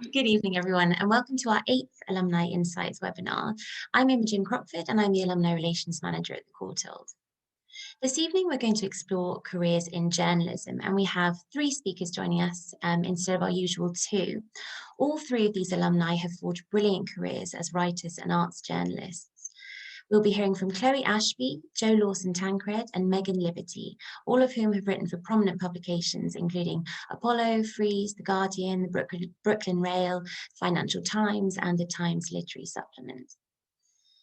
Good evening, everyone, and welcome to our 8th Alumni Insights webinar. I'm Imogen Crockford, and I'm the Alumni Relations Manager at the Courtauld. This evening, we're going to explore careers in journalism, and we have 3 speakers joining us instead of our usual 2. All 3 of these alumni have forged brilliant careers as writers and arts journalists. We'll be hearing from Chloe Ashby, Jo Lawson-Tancred, and Megan Liberty, all of whom have written for prominent publications, including Apollo, Freeze, The Guardian, the Brooklyn Rail, Financial Times, and the Times Literary Supplement.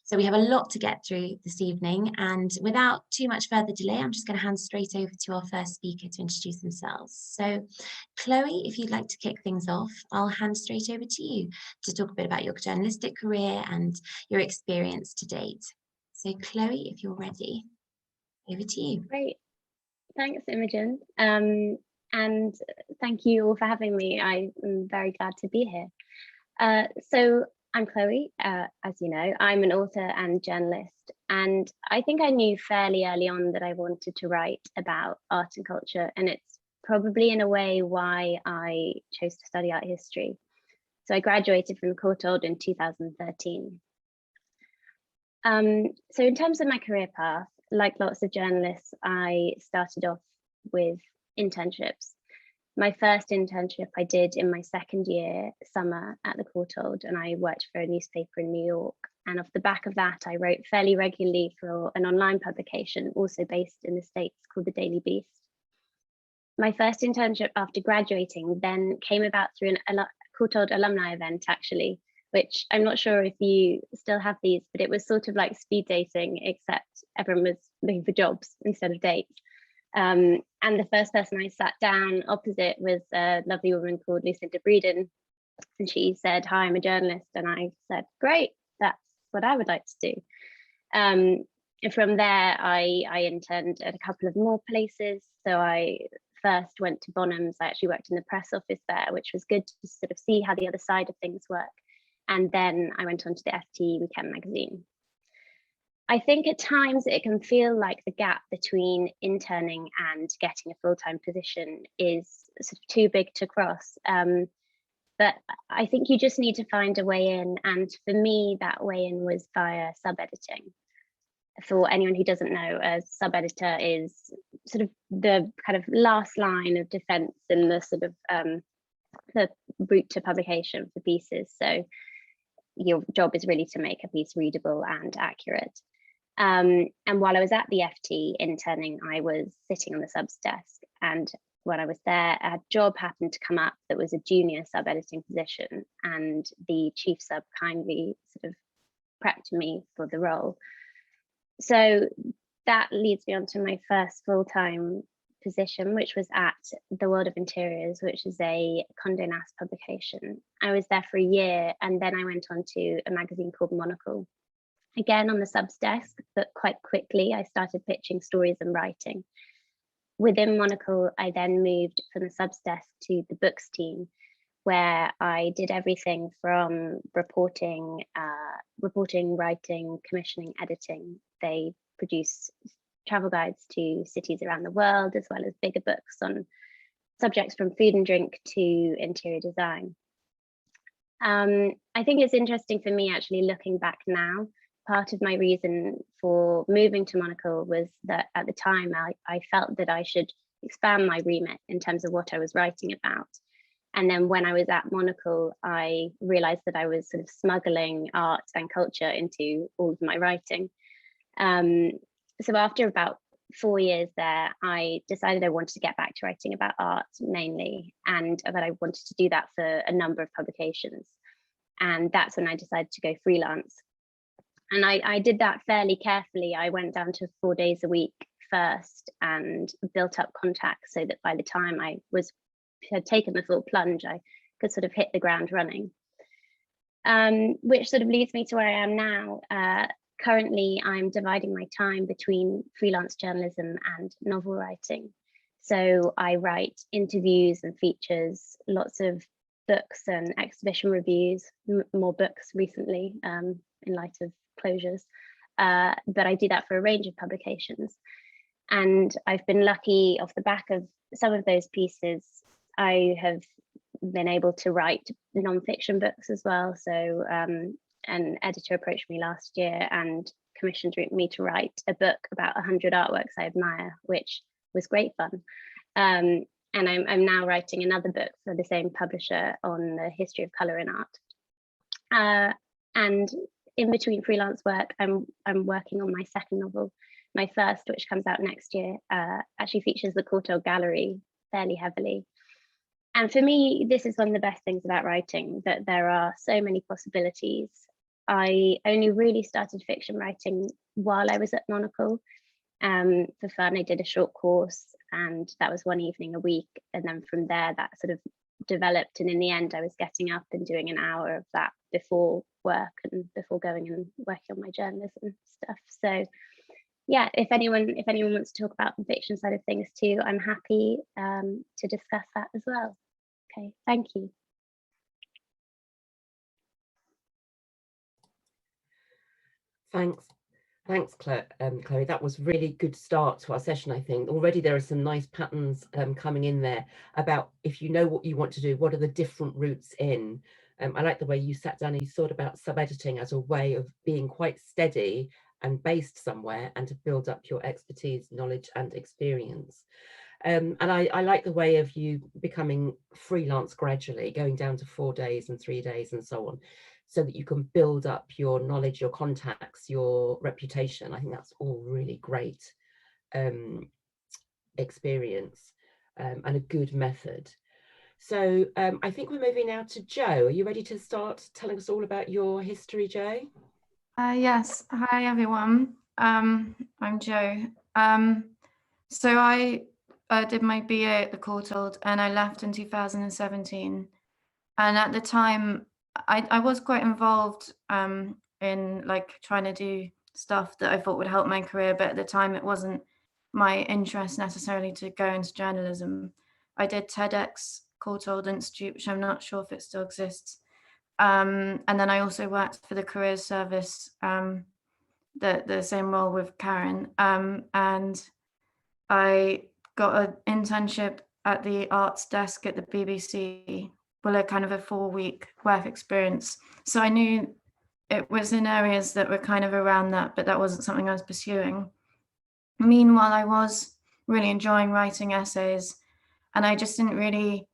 So we have a lot to get through this evening, and without too much further delay, I'm just going to hand straight over to our first speaker to introduce themselves. So Chloe, if you'd like to kick things off, I'll hand straight over to you to talk a bit about your journalistic career and your experience to date. So Chloe, if you're ready, over to you. Great, thanks Imogen, and thank you all for having me. I'm very glad to be here. So I'm Chloe, as you know. I'm an author and journalist, and I think I knew fairly early on that I wanted to write about art and culture, and it's probably in a way why I chose to study art history. So I graduated from Courtauld in 2013. So in terms of my career path, like lots of journalists, I started off with internships. My first internship I did in my second year summer at the Courtauld, and I worked for a newspaper in New York. And off the back of that, I wrote fairly regularly for an online publication, also based in the States, called The Daily Beast. My first internship after graduating then came about through a Courtauld alumni event, actually, which I'm not sure if you still have these, but it was sort of like speed dating, except everyone was looking for jobs instead of dates. And the first person I sat down opposite was a lovely woman called Lucinda Breeden. And she said, "Hi, I'm a journalist." And I said, "Great, that's what I would like to do." And from there, I interned at a couple of more places. So I first went to Bonhams. I actually worked in the press office there, which was good to sort of see how the other side of things work. And then I went on to the FT Weekend magazine. I think at times it can feel like the gap between interning and getting a full-time position is sort of too big to cross. But I think you just need to find a way in. And for me, that way in was via sub-editing. For anyone who doesn't know, a sub-editor is sort of the kind of last line of defense in the sort of the route to publication for pieces. So your job is really to make a piece readable and accurate. And while I was at the FT interning, I was sitting on the subs desk. And when I was there, a job happened to come up that was a junior sub-editing position. And the chief sub kindly sort of prepped me for the role. So that leads me on to my first full-time position, which was at The World of Interiors, which is a Condé Nast publication. I was there for a year, and then I went on to a magazine called Monocle. Again on the subs desk, but quite quickly I started pitching stories and writing. Within Monocle, I then moved from the subs desk to the books team, where I did everything from reporting, writing, commissioning, editing. They produce travel guides to cities around the world, as well as bigger books on subjects from food and drink to interior design. I think it's interesting for me, actually, looking back now. Part of my reason for moving to Monocle was that at the time I felt that I should expand my remit in terms of what I was writing about. And then when I was at Monocle, I realized that I was sort of smuggling art and culture into all of my writing. So after about 4 years there, I decided I wanted to get back to writing about art mainly, and that I wanted to do that for a number of publications. And that's when I decided to go freelance. And I did that fairly carefully. I went down to 4 days a week first and built up contacts so that by the time I had taken the full plunge, I could sort of hit the ground running. Which sort of leads me to where I am now. Currently, I'm dividing my time between freelance journalism and novel writing. So I write interviews and features, lots of books and exhibition reviews, more books recently in light of closures, but I do that for a range of publications. And I've been lucky, off the back of some of those pieces, I have been able to write non-fiction books as well. So an editor approached me last year and commissioned me to write a book about 100 artworks I admire, which was great fun. And I'm now writing another book for the same publisher on the history of colour in art. And in between freelance work, I'm working on my second novel. My first, which comes out next year, actually features the Courtauld gallery fairly heavily. And for me, this is one of the best things about writing, that there are so many possibilities. I only really started fiction writing while I was at Monocle. For fun, I did a short course, and that was one evening a week. And then from there, that sort of developed. And in the end, I was getting up and doing an hour of that before work and before going and working on my journalism stuff. So yeah, if anyone wants to talk about the fiction side of things too, I'm happy to discuss that as well. Okay, thank you. Thanks, Chloe. That was really good start to our session, I think. Already there are some nice patterns coming in there about, if you know what you want to do, what are the different routes in. I like the way you sat down and you thought about sub-editing as a way of being quite steady and based somewhere, and to build up your expertise, knowledge and experience. And I like the way of you becoming freelance gradually, going down to 4 days and 3 days and so on, so that you can build up your knowledge, your contacts, your reputation. I think that's all really great experience and a good method. So I think we're moving now to Jo. Are you ready to start telling us all about your history, Jo? Yes. Hi, everyone. I'm Jo. So I did my BA at the Courtauld, and I left in 2017. And at the time, I was quite involved in like trying to do stuff that I thought would help my career, but at the time it wasn't my interest necessarily to go into journalism. I did TEDx Courtauld Institute, which I'm not sure if it still exists. And then I also worked for the careers service, the same role with Karen. And I got an internship at the arts desk at the BBC, well, a kind of a 4-week work experience. So I knew it was in areas that were kind of around that, but that wasn't something I was pursuing. Meanwhile, I was really enjoying writing essays, and I just didn't really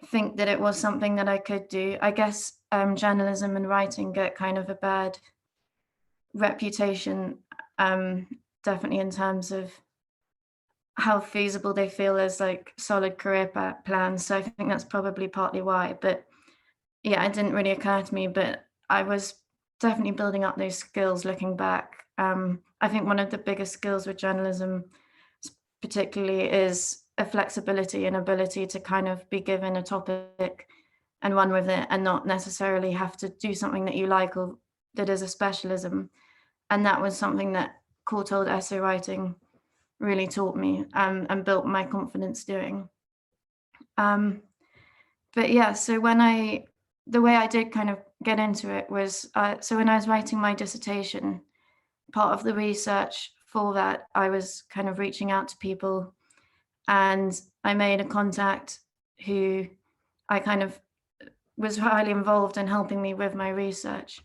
think that it was something that I could do. I guess journalism and writing get kind of a bad reputation, definitely in terms of how feasible they feel as like solid career plans. So I think that's probably partly why. But yeah, it didn't really occur to me, but I was definitely building up those skills looking back. I think one of the biggest skills with journalism particularly is a flexibility and ability to kind of be given a topic and run with it, and not necessarily have to do something that you like or that is a specialism. And that was something that Courtauld essay writing really taught me and built my confidence doing. But yeah, so the way I did kind of get into it was, so when I was writing my dissertation, part of the research for that, I was kind of reaching out to people, and I made a contact who I kind of was highly involved in helping me with my research.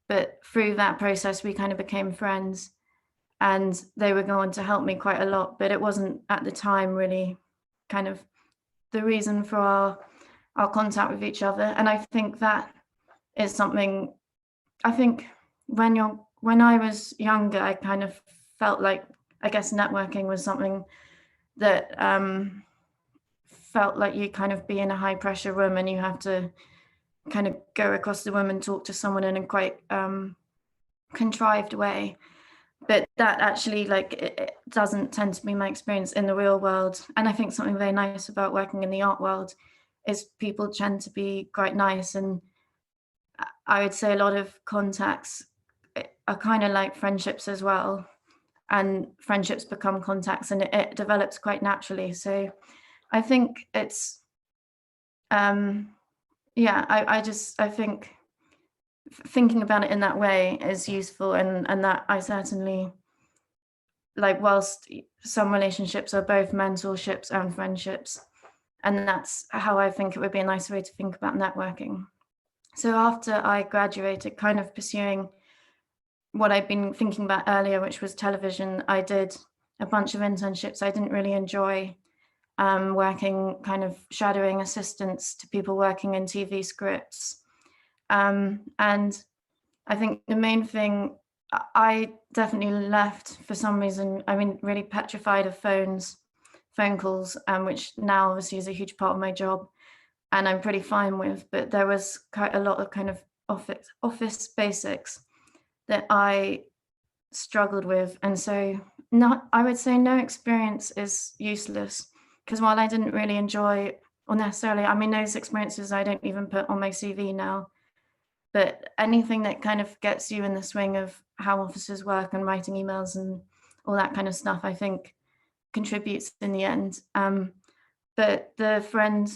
But through that process, we kind of became friends, and they were going to help me quite a lot, but it wasn't at the time really kind of the reason for our contact with each other. And I think that is something, I think when I was younger, I kind of felt like, I guess networking was something that felt like you kind of be in a high pressure room and you have to kind of go across the room and talk to someone in a quite contrived way. But that actually, like, it doesn't tend to be my experience in the real world. And I think something very nice about working in the art world is people tend to be quite nice. And I would say a lot of contacts are kind of like friendships as well. And friendships become contacts, and it develops quite naturally. So I think it's, yeah, I think thinking about it in that way is useful, and that I certainly, like, whilst some relationships are both mentorships and friendships, And that's how I think it would be a nice way to think about networking. So after I graduated, kind of pursuing what I'd been thinking about earlier, which was television, I did a bunch of internships I didn't really enjoy, working, kind of shadowing assistants to people working in TV scripts. And I think the main thing, I definitely left for some reason, I mean, really petrified of phone calls, which now obviously is a huge part of my job and I'm pretty fine with, but there was quite a lot of kind of office basics that I struggled with. And so I would say no experience is useless, because while I didn't really enjoy, or necessarily, I mean, those experiences I don't even put on my CV now, but anything that kind of gets you in the swing of how offices work and writing emails and all that kind of stuff, I think contributes in the end. But the friend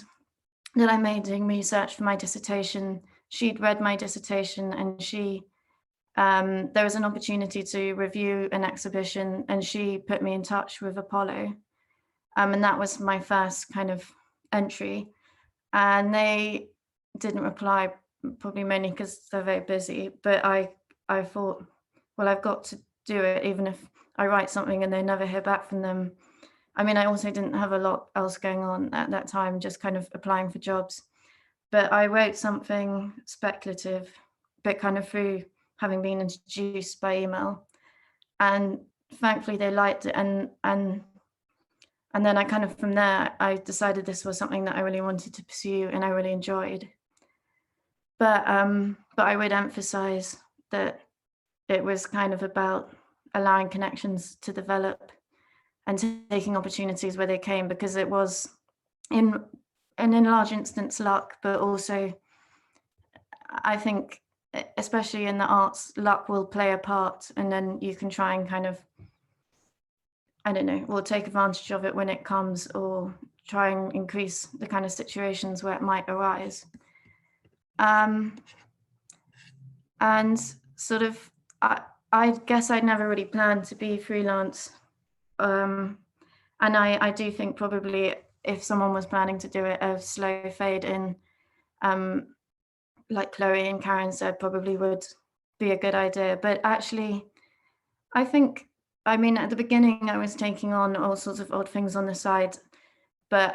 that I made doing research for my dissertation, she'd read my dissertation, and there was an opportunity to review an exhibition, and she put me in touch with Apollo. And that was my first kind of entry. And they didn't reply, probably mainly because they're very busy. But I thought, well, I've got to do it, even if I write something and they never hear back from them. I mean, I also didn't have a lot else going on at that time, just kind of applying for jobs. But I wrote something speculative, but kind of through having been introduced by email. And thankfully they liked it. And then I kind of, from there, I decided this was something that I really wanted to pursue and I really enjoyed. But I would emphasize that it was kind of about allowing connections to develop and taking opportunities where they came, because it was in large instance luck, but also I think, especially in the arts, luck will play a part, and then you can try and kind of, I don't know, we'll take advantage of it when it comes, or try and increase the kind of situations where it might arise. And sort of, I guess I'd never really planned to be freelance. And I do think probably if someone was planning to do it, a slow fade in, like Chloe and Karen said, probably would be a good idea. But actually, I think, I mean, at the beginning, I was taking on all sorts of odd things on the side. But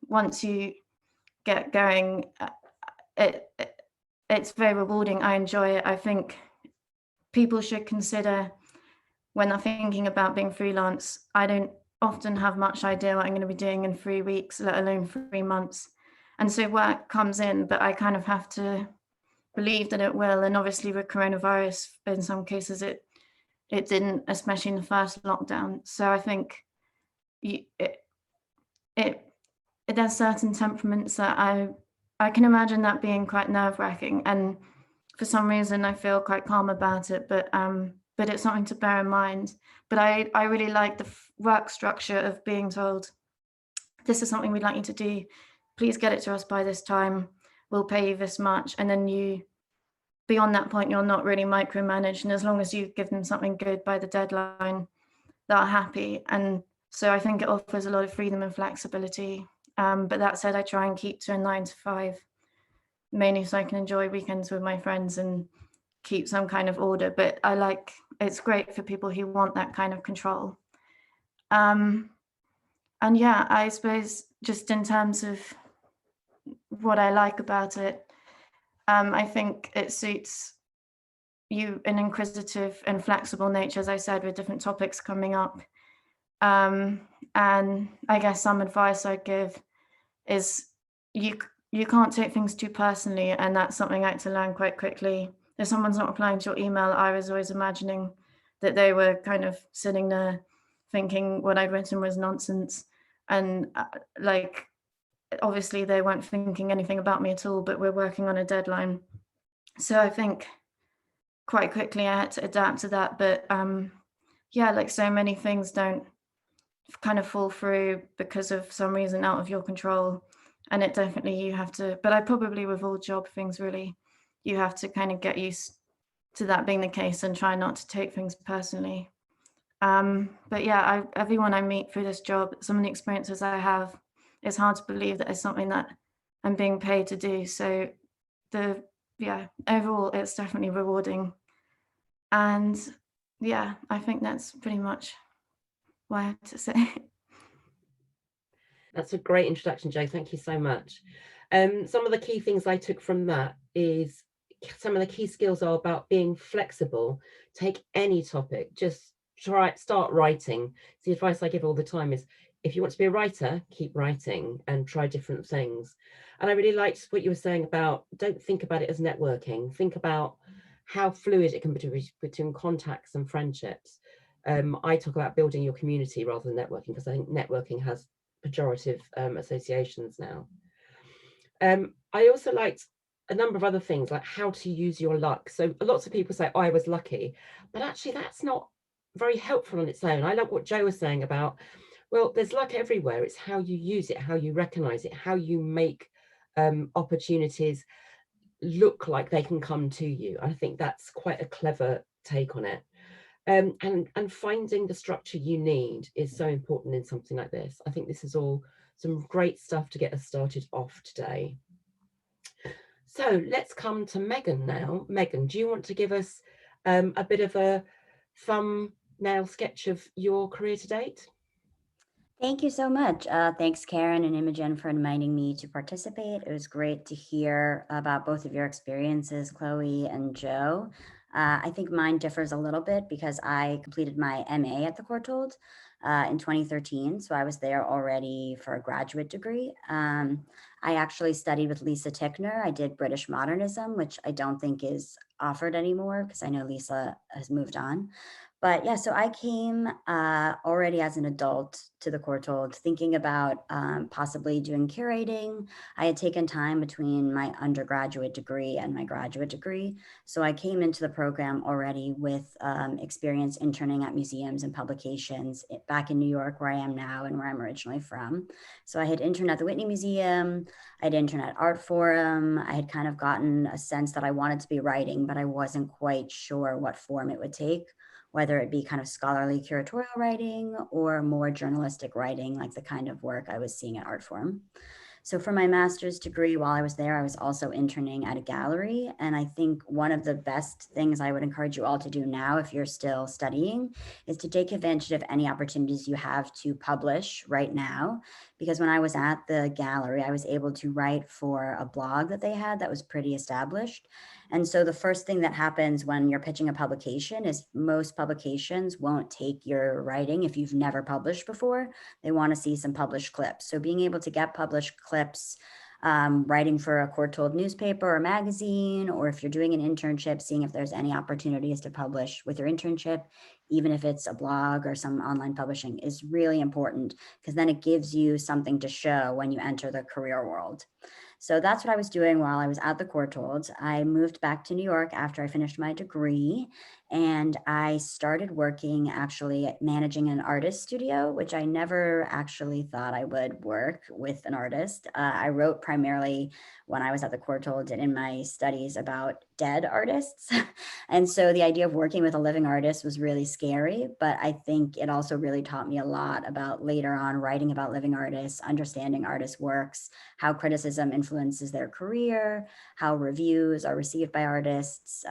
once you get going, it's very rewarding. I enjoy it. I think people should consider, when they're thinking about being freelance, I don't often have much idea what I'm going to be doing in 3 weeks, let alone 3 months. And so work comes in, but I kind of have to believe that it will. And obviously with coronavirus, in some cases it didn't, especially in the first lockdown. So I think there's certain temperaments that I can imagine that being quite nerve-wracking. And for some reason I feel quite calm about it, but it's something to bear in mind. But I really like the work structure of being told, this is something we'd like you to do, please get it to us by this time, we'll pay you this much. And then you, beyond that point, you're not really micromanaged. And as long as you give them something good by the deadline, they're happy. And so I think it offers a lot of freedom and flexibility. But that said, I try and keep to a 9 to 5, mainly so I can enjoy weekends with my friends and keep some kind of order. But it's great for people who want that kind of control. And yeah, I suppose just in terms of what I like about it, I think it suits you, an inquisitive and flexible nature, as I said, with different topics coming up. And I guess some advice I'd give is you can't take things too personally, and that's something I had to learn quite quickly. If someone's not replying to your email, I was always imagining that they were kind of sitting there thinking what I'd written was nonsense. And like, obviously they weren't thinking anything about me at all, but we're working on a deadline. So I think quite quickly I had to adapt to that. But yeah, like so many things don't kind of fall through because of some reason out of your control. And it definitely, you have to, but I probably with all job things really, you have to kind of get used to that being the case and try not to take things personally. But yeah, everyone I meet through this job, some of the experiences I have it's hard to believe that it's something that I'm being paid to do. So overall, it's definitely rewarding. And yeah, I think that's pretty much what I have to say. That's a great introduction, Jo. Thank you so much. Some of the key things I took from that is some of the key skills are about being flexible. Take any topic, just start writing. So the advice I give all the time is, if you want to be a writer, keep writing and try different things. And I really liked what you were saying about, don't think about it as networking. Think about how fluid it can be between contacts and friendships. I talk about building your community rather than networking, because I think networking has pejorative associations now. I also liked a number of other things, like how to use your luck. So lots of people say, oh, I was lucky, but actually that's not very helpful on its own. I love what Jo was saying about, well, there's luck everywhere. It's how you use it, how you recognize it, how you make opportunities look like they can come to you. I think that's quite a clever take on it. And finding the structure you need is so important in something like this. I think this is all some great stuff to get us started off today. So let's come to Megan now. Megan, do you want to give us a bit of a thumbnail sketch of your career to date? Thank you so much. Thanks, Karen and Imogen, for inviting me to participate. It was great to hear about both of your experiences, Chloe and Jo. I think mine differs a little bit because I completed my MA at the Courtauld in 2013. So I was there already for a graduate degree. I actually studied with Lisa Tickner. I did British modernism, which I don't think is offered anymore because I know Lisa has moved on. But yeah, so I came already as an adult to the Courtauld thinking about possibly doing curating. I had taken time between my undergraduate degree and my graduate degree. So I came into the program already with experience interning at museums and publications back in New York, where I am now and where I'm originally from. So I had interned at the Whitney Museum. I had interned at Art Forum. I had kind of gotten a sense that I wanted to be writing, but I wasn't quite sure what form it would take, whether it be kind of scholarly curatorial writing or more journalistic writing, like the kind of work I was seeing at Art Forum. So for my master's degree, while I was there, I was also interning at a gallery. And I think one of the best things I would encourage you all to do now, if you're still studying, is to take advantage of any opportunities you have to publish right now. Because when I was at the gallery, I was able to write for a blog that they had that was pretty established. And so the first thing that happens when you're pitching a publication is most publications won't take your writing if you've never published before. They want to see some published clips. So being able to get published clips, writing for a Courtauld newspaper or magazine, or if you're doing an internship, seeing if there's any opportunities to publish with your internship, even if it's a blog or some online publishing, is really important, because then it gives you something to show when you enter the career world. So that's what I was doing while I was at the Courtauld. I moved back to New York after I finished my degree, and I started working actually managing an artist studio, which I never actually thought I would work with an artist. I wrote primarily when I was at the Courtauld and in my studies about dead artists. And so the idea of working with a living artist was really scary, but I think it also really taught me a lot about later on writing about living artists, understanding artists' works, how criticism influences their career, how reviews are received by artists,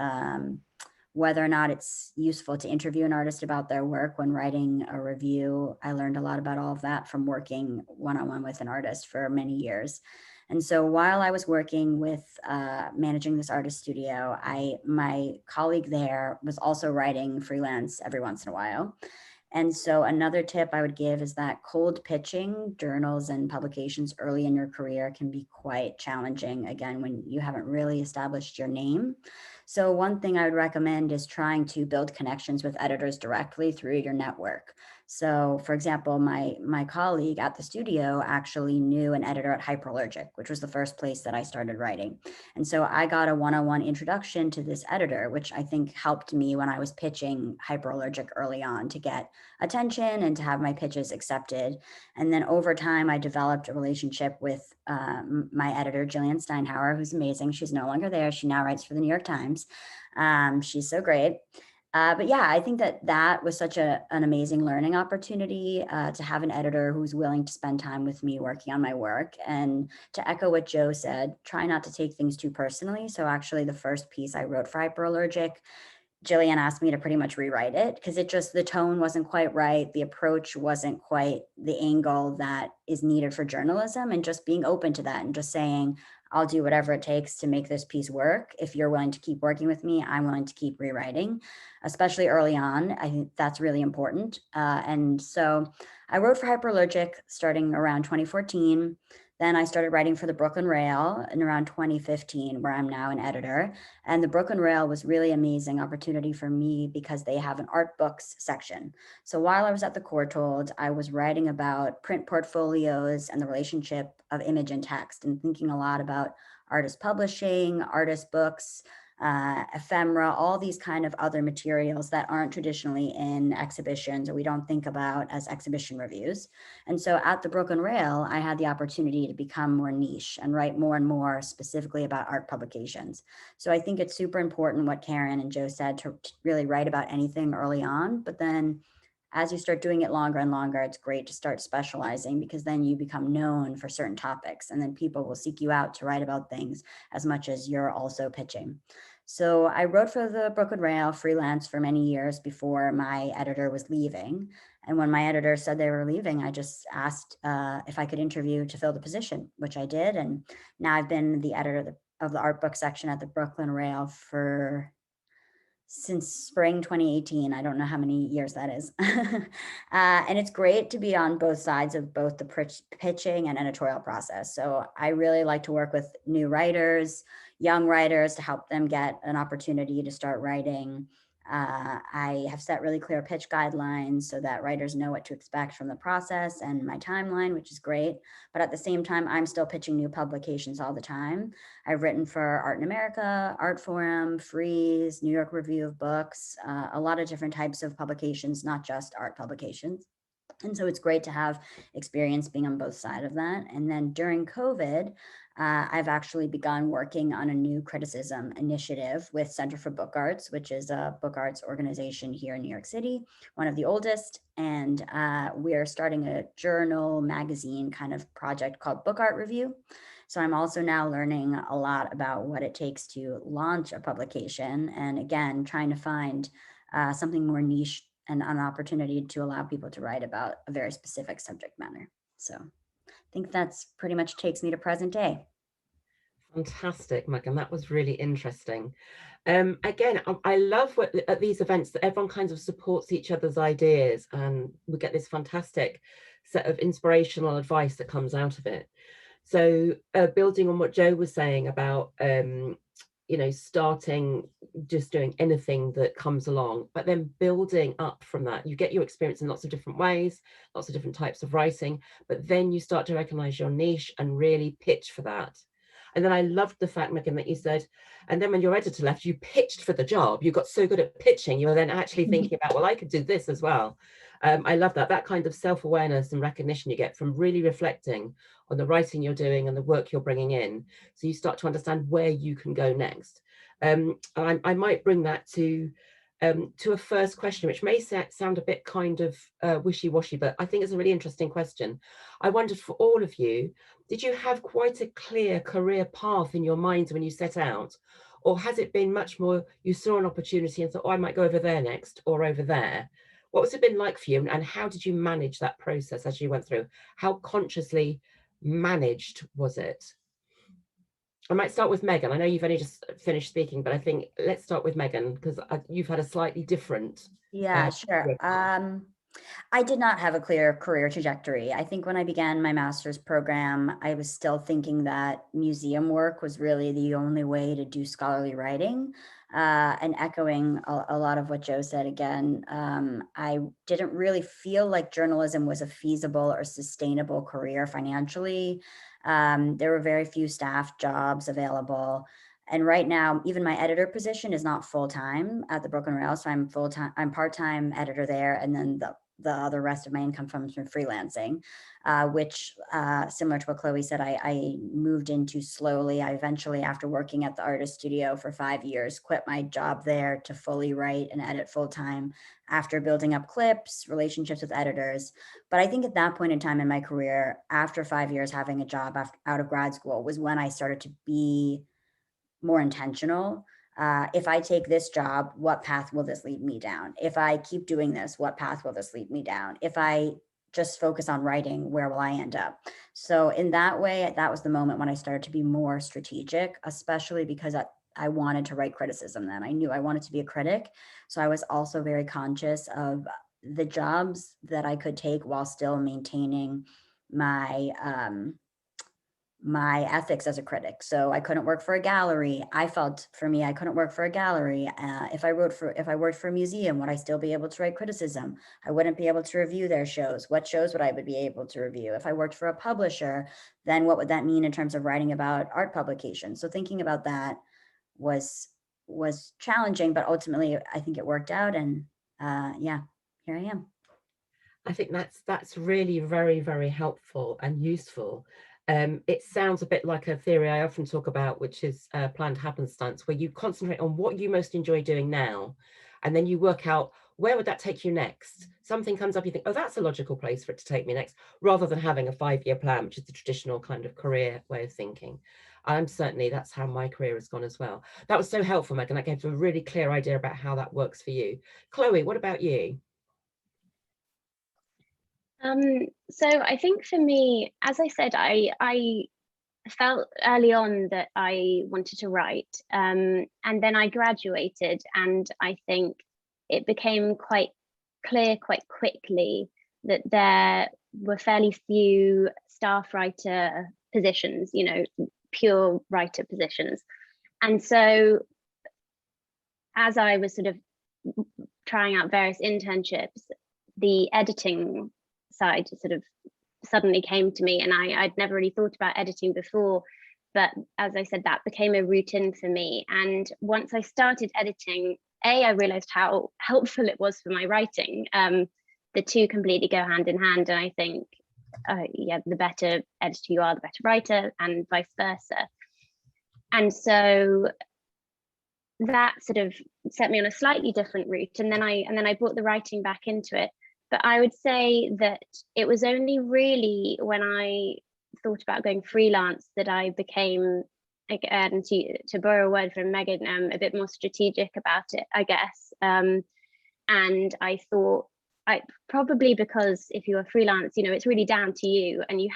whether or not it's useful to interview an artist about their work when writing a review. I learned a lot about all of that from working one-on-one with an artist for many years. And so while I was working with managing this artist studio, my colleague there was also writing freelance every once in a while. And so another tip I would give is that cold pitching journals and publications early in your career can be quite challenging, again, when you haven't really established your name. So one thing I would recommend is trying to build connections with editors directly through your network. So for example, my colleague at the studio actually knew an editor at Hyperallergic, which was the first place that I started writing. And so I got a one-on-one introduction to this editor, which I think helped me when I was pitching Hyperallergic early on to get attention and to have my pitches accepted. And then over time, I developed a relationship with my editor, Jillian Steinhauer, who's amazing. She's no longer there. She now writes for the New York Times. She's so great. But yeah, I think that was such an amazing learning opportunity to have an editor who's willing to spend time with me working on my work. And to echo what Joe said, try not to take things too personally. So actually the first piece I wrote for Hyperallergic, Jillian asked me to pretty much rewrite it because the tone wasn't quite right. The approach wasn't quite the angle that is needed for journalism, and just being open to that and just saying, I'll do whatever it takes to make this piece work. If you're willing to keep working with me, I'm willing to keep rewriting, especially early on. I think that's really important. And so I wrote for Hyperallergic starting around 2014. Then I started writing for the Brooklyn Rail in around 2015, where I'm now an editor. And the Brooklyn Rail was really amazing opportunity for me because they have an art books section. So while I was at the Courtauld, I was writing about print portfolios and the relationship of image and text, and thinking a lot about artist publishing, artist books, ephemera, all these kind of other materials that aren't traditionally in exhibitions or we don't think about as exhibition reviews. And so at the Brooklyn Rail, I had the opportunity to become more niche and write more and more specifically about art publications. So I think it's super important what Karen and Joe said to really write about anything early on, but then as you start doing it longer and longer, it's great to start specializing, because then you become known for certain topics and then people will seek you out to write about things as much as you're also pitching. So I wrote for the Brooklyn Rail freelance for many years before my editor was leaving. And when my editor said they were leaving, I just asked if I could interview to fill the position, which I did. And now I've been the editor of the art book section at the Brooklyn Rail since spring 2018. I don't know how many years that is. And it's great to be on both sides of both the pitching and editorial process. So I really like to work with new writers, young writers, to help them get an opportunity to start writing. I have set really clear pitch guidelines so that writers know what to expect from the process and my timeline, which is great. But at the same time, I'm still pitching new publications all the time. I've written for Art in America, Art Forum, Freeze, New York Review of Books, a lot of different types of publications, not just art publications. And so it's great to have experience being on both sides of that. And then during COVID, I've actually begun working on a new criticism initiative with Center for Book Arts, which is a book arts organization here in New York City, one of the oldest. And we're starting a journal magazine kind of project called Book Art Review. So I'm also now learning a lot about what it takes to launch a publication. And again, trying to find something more niche and an opportunity to allow people to write about a very specific subject matter. So I think that's pretty much takes me to present day. Fantastic, Megan. That was really interesting. Again, I love at these events that everyone kind of supports each other's ideas, and we get this fantastic set of inspirational advice that comes out of it. So building on what Joe was saying about starting just doing anything that comes along, but then building up from that. You get your experience in lots of different ways, lots of different types of writing, but then you start to recognize your niche and really pitch for that. And then I loved the fact, Megan, that you said, and then when your editor left, you pitched for the job. You got so good at pitching, you were then actually thinking about, well, I could do this as well. I love that kind of self-awareness and recognition you get from really reflecting on the writing you're doing and the work you're bringing in. So you start to understand where you can go next. I might bring that to a first question, which may sound a bit kind of wishy-washy, but I think it's a really interesting question. I wondered, for all of you, did you have quite a clear career path in your minds when you set out? Or has it been much more, you saw an opportunity and thought, oh, I might go over there next or over there? What has it been like for you? And how did you manage that process as you went through? How consciously managed was it? I might start with Megan. I know you've only just finished speaking, but I think let's start with Megan, because you've had a slightly different. Yeah, sure. I did not have a clear career trajectory. I think when I began my master's program, I was still thinking that museum work was really the only way to do scholarly writing. And echoing a lot of what Joe said again, I didn't really feel like journalism was a feasible or sustainable career financially. There were very few staff jobs available. And right now, even my editor position is not full-time at the Brooklyn Rail. So I'm full-time, I'm part-time editor there. And then the rest of my income comes from freelancing, which similar to what Chloe said, I moved into slowly. I eventually, after working at the artist studio for 5 years, quit my job there to fully write and edit full time after building up clips, relationships with editors. But I think at that point in time in my career, after 5 years having a job out of grad school, was when I started to be more intentional. If I take this job, what path will this lead me down? If I keep doing this, what path will this lead me down? If I just focus on writing, where will I end up? So in that way, that was the moment when I started to be more strategic, especially because I wanted to write criticism then. I knew I wanted to be a critic. So I was also very conscious of the jobs that I could take while still maintaining my my ethics as a critic. So I couldn't work for a gallery. I felt for me, I couldn't work for a gallery. If I worked for a museum, would I still be able to write criticism? I wouldn't be able to review their shows. What shows would I be able to review? If I worked for a publisher, then what would that mean in terms of writing about art publications? So thinking about that was challenging, but ultimately I think it worked out. And yeah, here I am. I think that's really very, very helpful and useful. It sounds a bit like a theory I often talk about, which is planned happenstance, where you concentrate on what you most enjoy doing now, and then you work out where would that take you next. Something comes up, you think, oh, that's a logical place for it to take me next, rather than having a 5-year plan, which is the traditional kind of career way of thinking. Certainly, that's how my career has gone as well. That was so helpful, Megan. That gave a really clear idea about how that works for you. Chloe, what about you? So I think for me, as I said, I felt early on that I wanted to write, and then I graduated, and I think it became quite clear quite quickly that there were fairly few staff writer positions, you know, pure writer positions. And so as I was sort of trying out various internships, the editing side sort of suddenly came to me, and I'd never really thought about editing before, but as I said, that became a routine for me. And once I started editing, I realized how helpful it was for my writing. The two completely go hand in hand, and I think yeah, the better editor you are, the better writer, and vice versa. And so that sort of set me on a slightly different route, and then I brought the writing back into it. But I would say that it was only really when I thought about going freelance that I became, again, to borrow a word from Megan, a bit more strategic about it, I guess. And I thought, probably because if you're freelance, you know, it's really down to you, and you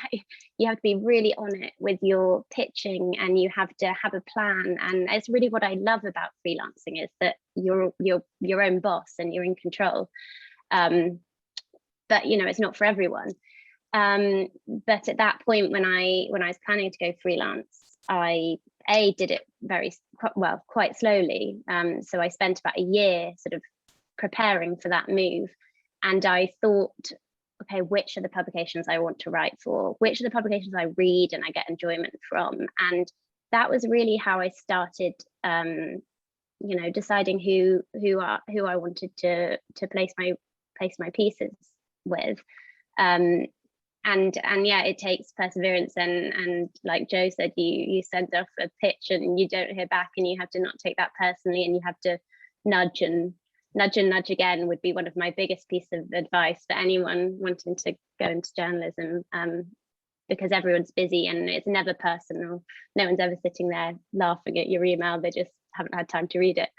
have to be really on it with your pitching, and you have to have a plan. And it's really what I love about freelancing, is that you're your own boss and you're in control. But you know, it's not for everyone. But at that point, when I was planning to go freelance, I did it quite slowly. So I spent about a year sort of preparing for that move, and I thought, okay, which are the publications I want to write for? Which are the publications I read and I get enjoyment from? And that was really how I started, you know, deciding who I wanted to place my pieces with. And yeah, it takes perseverance, and like Joe said, you send off a pitch and you don't hear back, and you have to not take that personally, and you have to nudge again would be one of my biggest pieces of advice for anyone wanting to go into journalism, because everyone's busy and it's never personal. No one's ever sitting there laughing at your email, they just haven't had time to read it.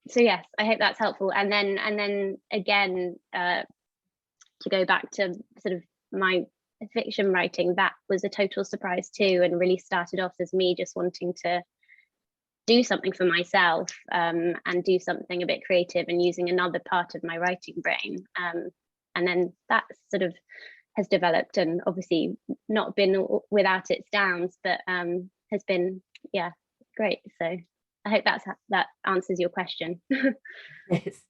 So yes, I hope that's helpful. And then again, to go back to sort of my fiction writing, that was a total surprise too, and really started off as me just wanting to do something for myself, and do something a bit creative, and using another part of my writing brain. And then that sort of has developed, and obviously not been without its downs, but has been, yeah, great. So I hope that answers your question. Yes,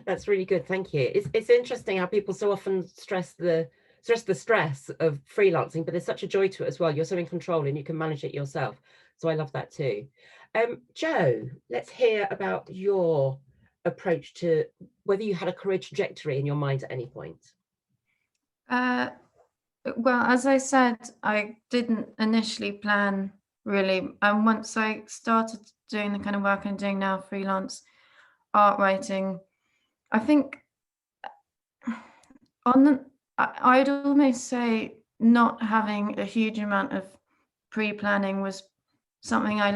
that's really good. Thank you. It's interesting how people so often stress the stress of freelancing, but there's such a joy to it as well. You're so in control and you can manage it yourself. So I love that too. Joe, let's hear about your approach to whether you had a career trajectory in your mind at any point? Well, as I said, I didn't initially plan really. And once I started doing the kind of work I'm doing now, freelance art writing, I think I'd almost say not having a huge amount of pre-planning was something I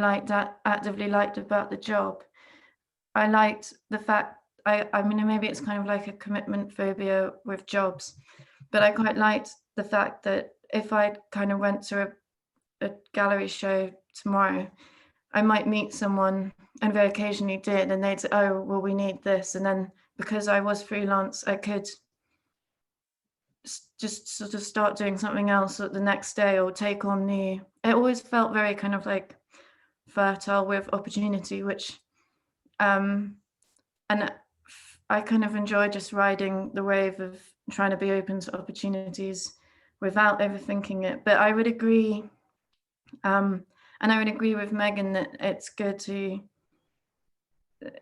actively liked about the job. I liked the fact, I mean, maybe it's kind of like a commitment phobia with jobs, but I quite liked the fact that if I kind of went to a gallery show tomorrow, I might meet someone, and they occasionally did, and they'd say, oh, well, we need this. And then because I was freelance, I could just sort of start doing something else the next day or take on new. It always felt very kind of like fertile with opportunity, which and I kind of enjoy just riding the wave of trying to be open to opportunities without overthinking it. But I would agree, and I would agree with Megan that it's good to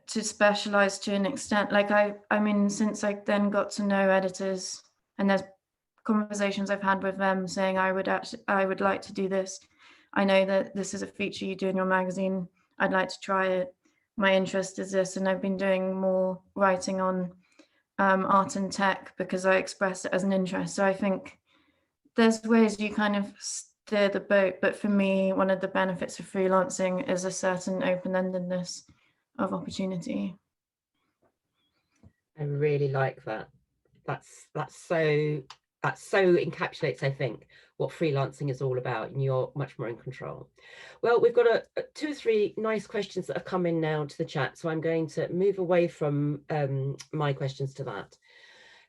specialize to an extent. Like I mean, since I then got to know editors, and there's conversations I've had with them saying I would like to do this. I know that this is a feature you do in your magazine. I'd like to try it. My interest is this, and I've been doing more writing on art and tech because I expressed it as an interest. So I think there's ways you kind of steer the boat, but for me, one of the benefits of freelancing is a certain open-endedness of opportunity. I really like that. That so encapsulates, I think, what freelancing is all about, and you're much more in control. Well, we've got two or three nice questions that have come in now to the chat, so I'm going to move away from my questions to that.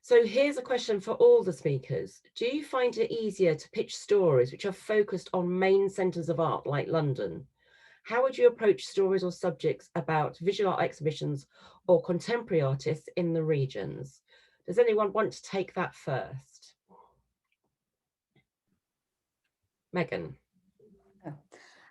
So here's a question for all the speakers. Do you find it easier to pitch stories which are focused on main centres of art like London? How would you approach stories or subjects about visual art exhibitions or contemporary artists in the regions? Does anyone want to take that first? Megan.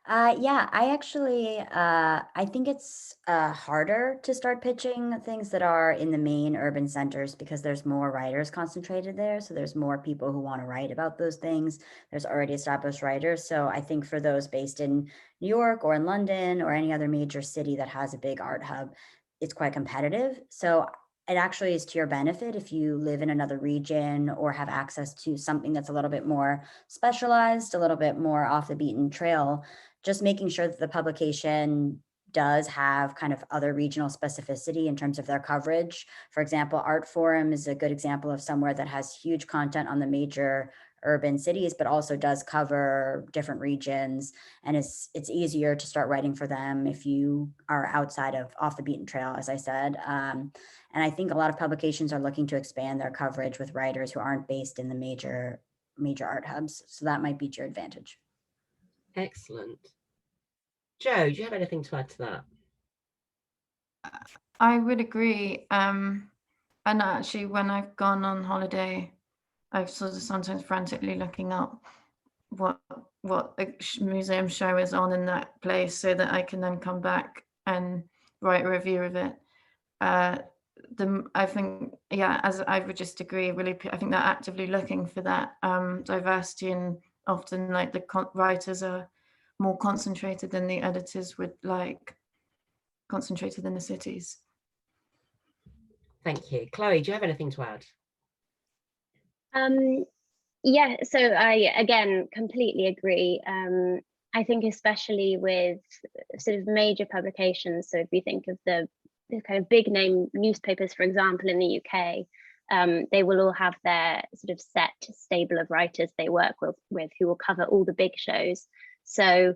Yeah, I actually, I think it's harder to start pitching things that are in the main urban centers because there's more writers concentrated there. So there's more people who want to write about those things. There's already established writers. So I think for those based in New York or in London or any other major city that has a big art hub, it's quite competitive. So it actually is to your benefit if you live in another region or have access to something that's a little bit more specialized, a little bit more off the beaten trail. Just making sure that the publication does have kind of other regional specificity in terms of their coverage. For example, Art Forum is a good example of somewhere that has huge content on the major urban cities, but also does cover different regions. And it's easier to start writing for them if you are outside of off the beaten trail, as I said. And I think a lot of publications are looking to expand their coverage with writers who aren't based in the major art hubs. So that might be to your advantage. Excellent. Jo, do you have anything to add to that? I would agree. And actually, when I've gone on holiday, I've sort of sometimes frantically looking up what a museum show is on in that place so that I can then come back and write a review of it. I think, yeah, as I would just agree, really, I think they're actively looking for that diversity, and often like the writers are more concentrated than the editors would like, concentrated in the cities. Thank you. Chloe, do you have anything to add? Yeah, so I, again, completely agree. I think especially with sort of major publications, so if you think of the kind of big name newspapers, for example, in the UK, they will all have their sort of set stable of writers they work with who will cover all the big shows. So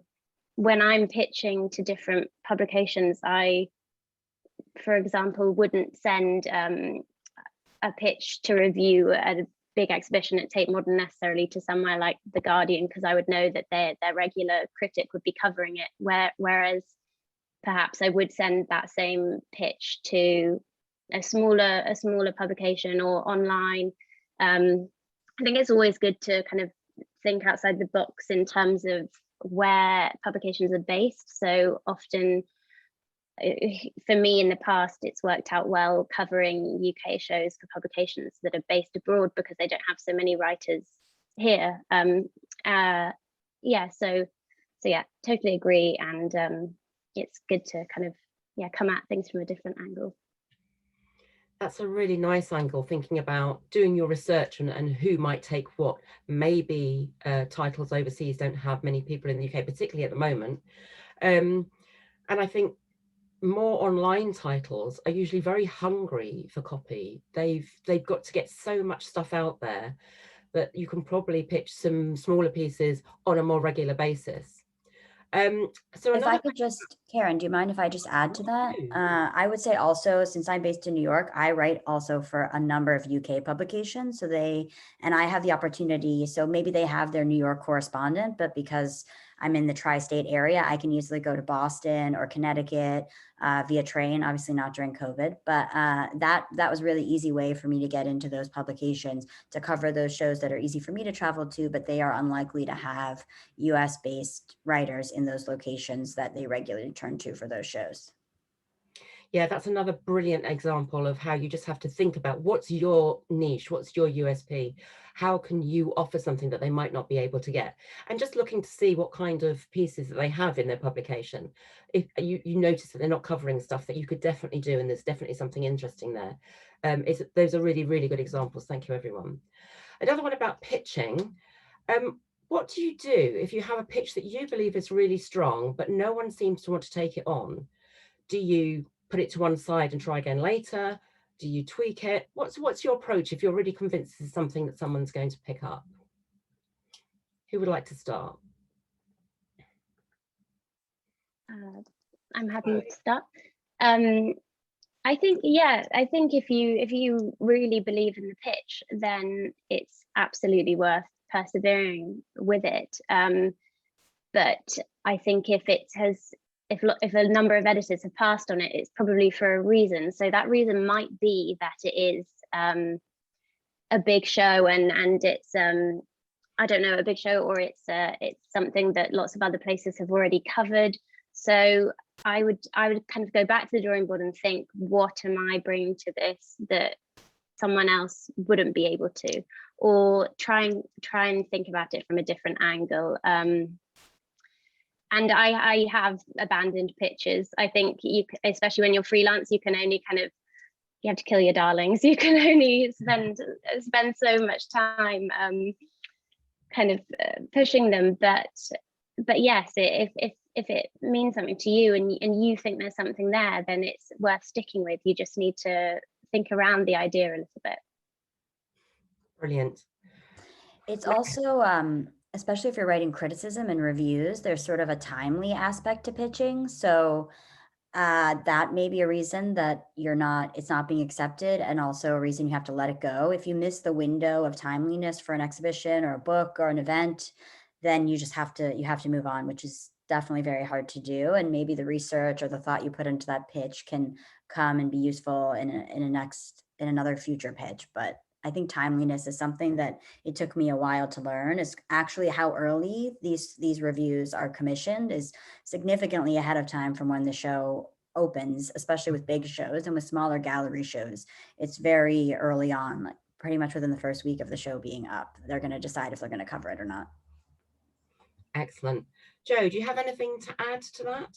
when I'm pitching to different publications, I, for example, wouldn't send a pitch to review at a big exhibition at Tate Modern necessarily to somewhere like The Guardian, because I would know that their regular critic would be covering it, whereas perhaps I would send that same pitch to a smaller publication or online. I think it's always good to kind of think outside the box in terms of where publications are based. So often for me in the past, it's worked out well covering UK shows for publications that are based abroad because they don't have so many writers here. Yeah, so yeah, totally agree. And it's good to kind of, yeah, come at things from a different angle. That's a really nice angle, thinking about doing your research and who might take what. Maybe titles overseas don't have many people in the UK, particularly at the moment. And I think more online titles are usually very hungry for copy. They've got to get so much stuff out there that you can probably pitch some smaller pieces on a more regular basis. So if I could just, Karen, do you mind if I just add to that? I would say also, since I'm based in New York, I write also for a number of UK publications. So and I have the opportunity, so maybe they have their New York correspondent, but because I'm in the tri-state area, I can easily go to Boston or Connecticut via train, obviously not during COVID, but that was a really easy way for me to get into those publications, to cover those shows that are easy for me to travel to, but they are unlikely to have US based writers in those locations that they regularly turn to for those shows. Yeah, that's another brilliant example of how you just have to think about what's your niche, what's your USP, how can you offer something that they might not be able to get, and just looking to see what kind of pieces that they have in their publication. If you notice that they're not covering stuff that you could definitely do, and there's definitely something interesting there. Those are really, really good examples. Thank you, everyone. Another one about pitching. What do you do if you have a pitch that you believe is really strong, but no one seems to want to take it on? Do you put it to one side and try again later? Do you tweak it? What's your approach if you're really convinced this is something that someone's going to pick up? Who would like to start? I'm happy to start. I think if you really believe in the pitch, then it's absolutely worth persevering with it. But I think if a number of editors have passed on it, it's probably for a reason. So that reason might be that it is a big show, and it's I don't know, a big show, or it's something that lots of other places have already covered. So I would kind of go back to the drawing board and think, what am I bringing to this that someone else wouldn't be able to, or try and think about it from a different angle. And I have abandoned pitches. I think especially when you're freelance, you can only you have to kill your darlings. You can only spend so much time pushing them. But yes, if it means something to you and you think there's something there, then it's worth sticking with. You just need to think around the idea a little bit. Brilliant. It's also, especially if you're writing criticism and reviews, there's sort of a timely aspect to pitching. So that may be a reason that it's not being accepted, and also a reason you have to let it go. If you miss the window of timeliness for an exhibition or a book or an event, then you have to move on, which is definitely very hard to do. And maybe the research or the thought you put into that pitch can come and be useful in another future pitch. But I think timeliness is something that it took me a while to learn. Is actually how early these reviews are commissioned is significantly ahead of time from when the show opens, especially with big shows, and with smaller gallery shows. It's very early on, like pretty much within the first week of the show being up, they're going to decide if they're going to cover it or not. Excellent. Jo, do you have anything to add to that?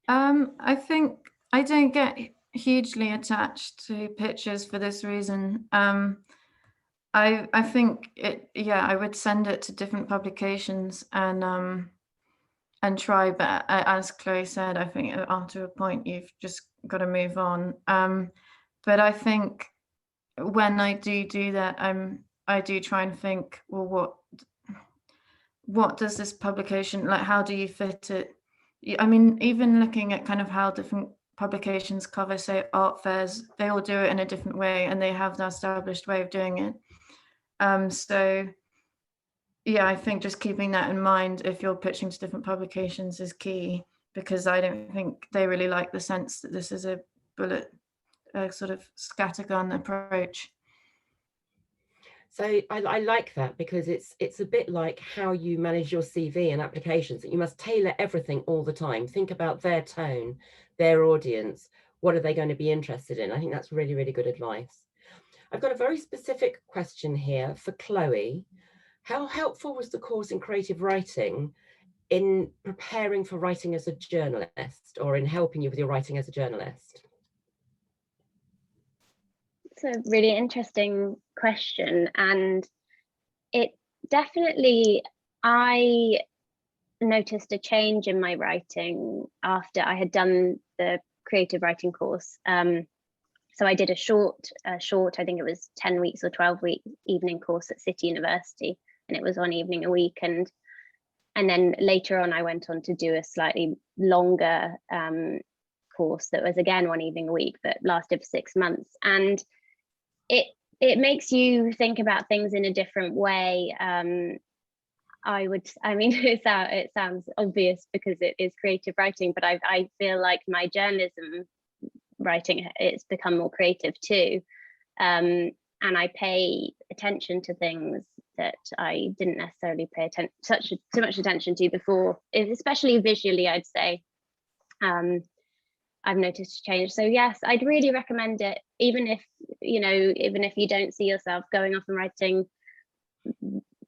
I think I don't get hugely attached to pitches for this reason. I think I would send it to different publications and try, but as Chloe said, I think after a point you've just got to move on. But I think when I do that, I do try and think, well, what does this publication, like, how do you fit it? I mean, even looking at kind of how different publications cover, say, art fairs, they all do it in a different way and they have the established way of doing it. So yeah, I think just keeping that in mind if you're pitching to different publications is key, because I don't think they really like the sense that this is a sort of scattergun approach. So I like that, because it's a bit like how you manage your CV and applications, that you must tailor everything all the time. Think about their tone, their audience, what are they going to be interested in? I think that's really, really good advice. I've got a very specific question here for Chloe. How helpful was the course in creative writing in preparing for writing as a journalist, or in helping you with your writing as a journalist? It's a really interesting question, and it definitely, I noticed a change in my writing after I had done the creative writing course. So I did a short, I think it was 10 weeks or 12-week evening course at City University, and it was one evening a week. And then later on, I went on to do a slightly longer course that was again one evening a week, but lasted for 6 months. And it makes you think about things in a different way. I mean, it sounds obvious because it is creative writing, but I feel like my journalism writing, it's become more creative too. And I pay attention to things that I didn't necessarily pay too much attention to before, especially visually, I'd say. I've noticed a change. So yes, I'd really recommend it, even if you don't see yourself going off and writing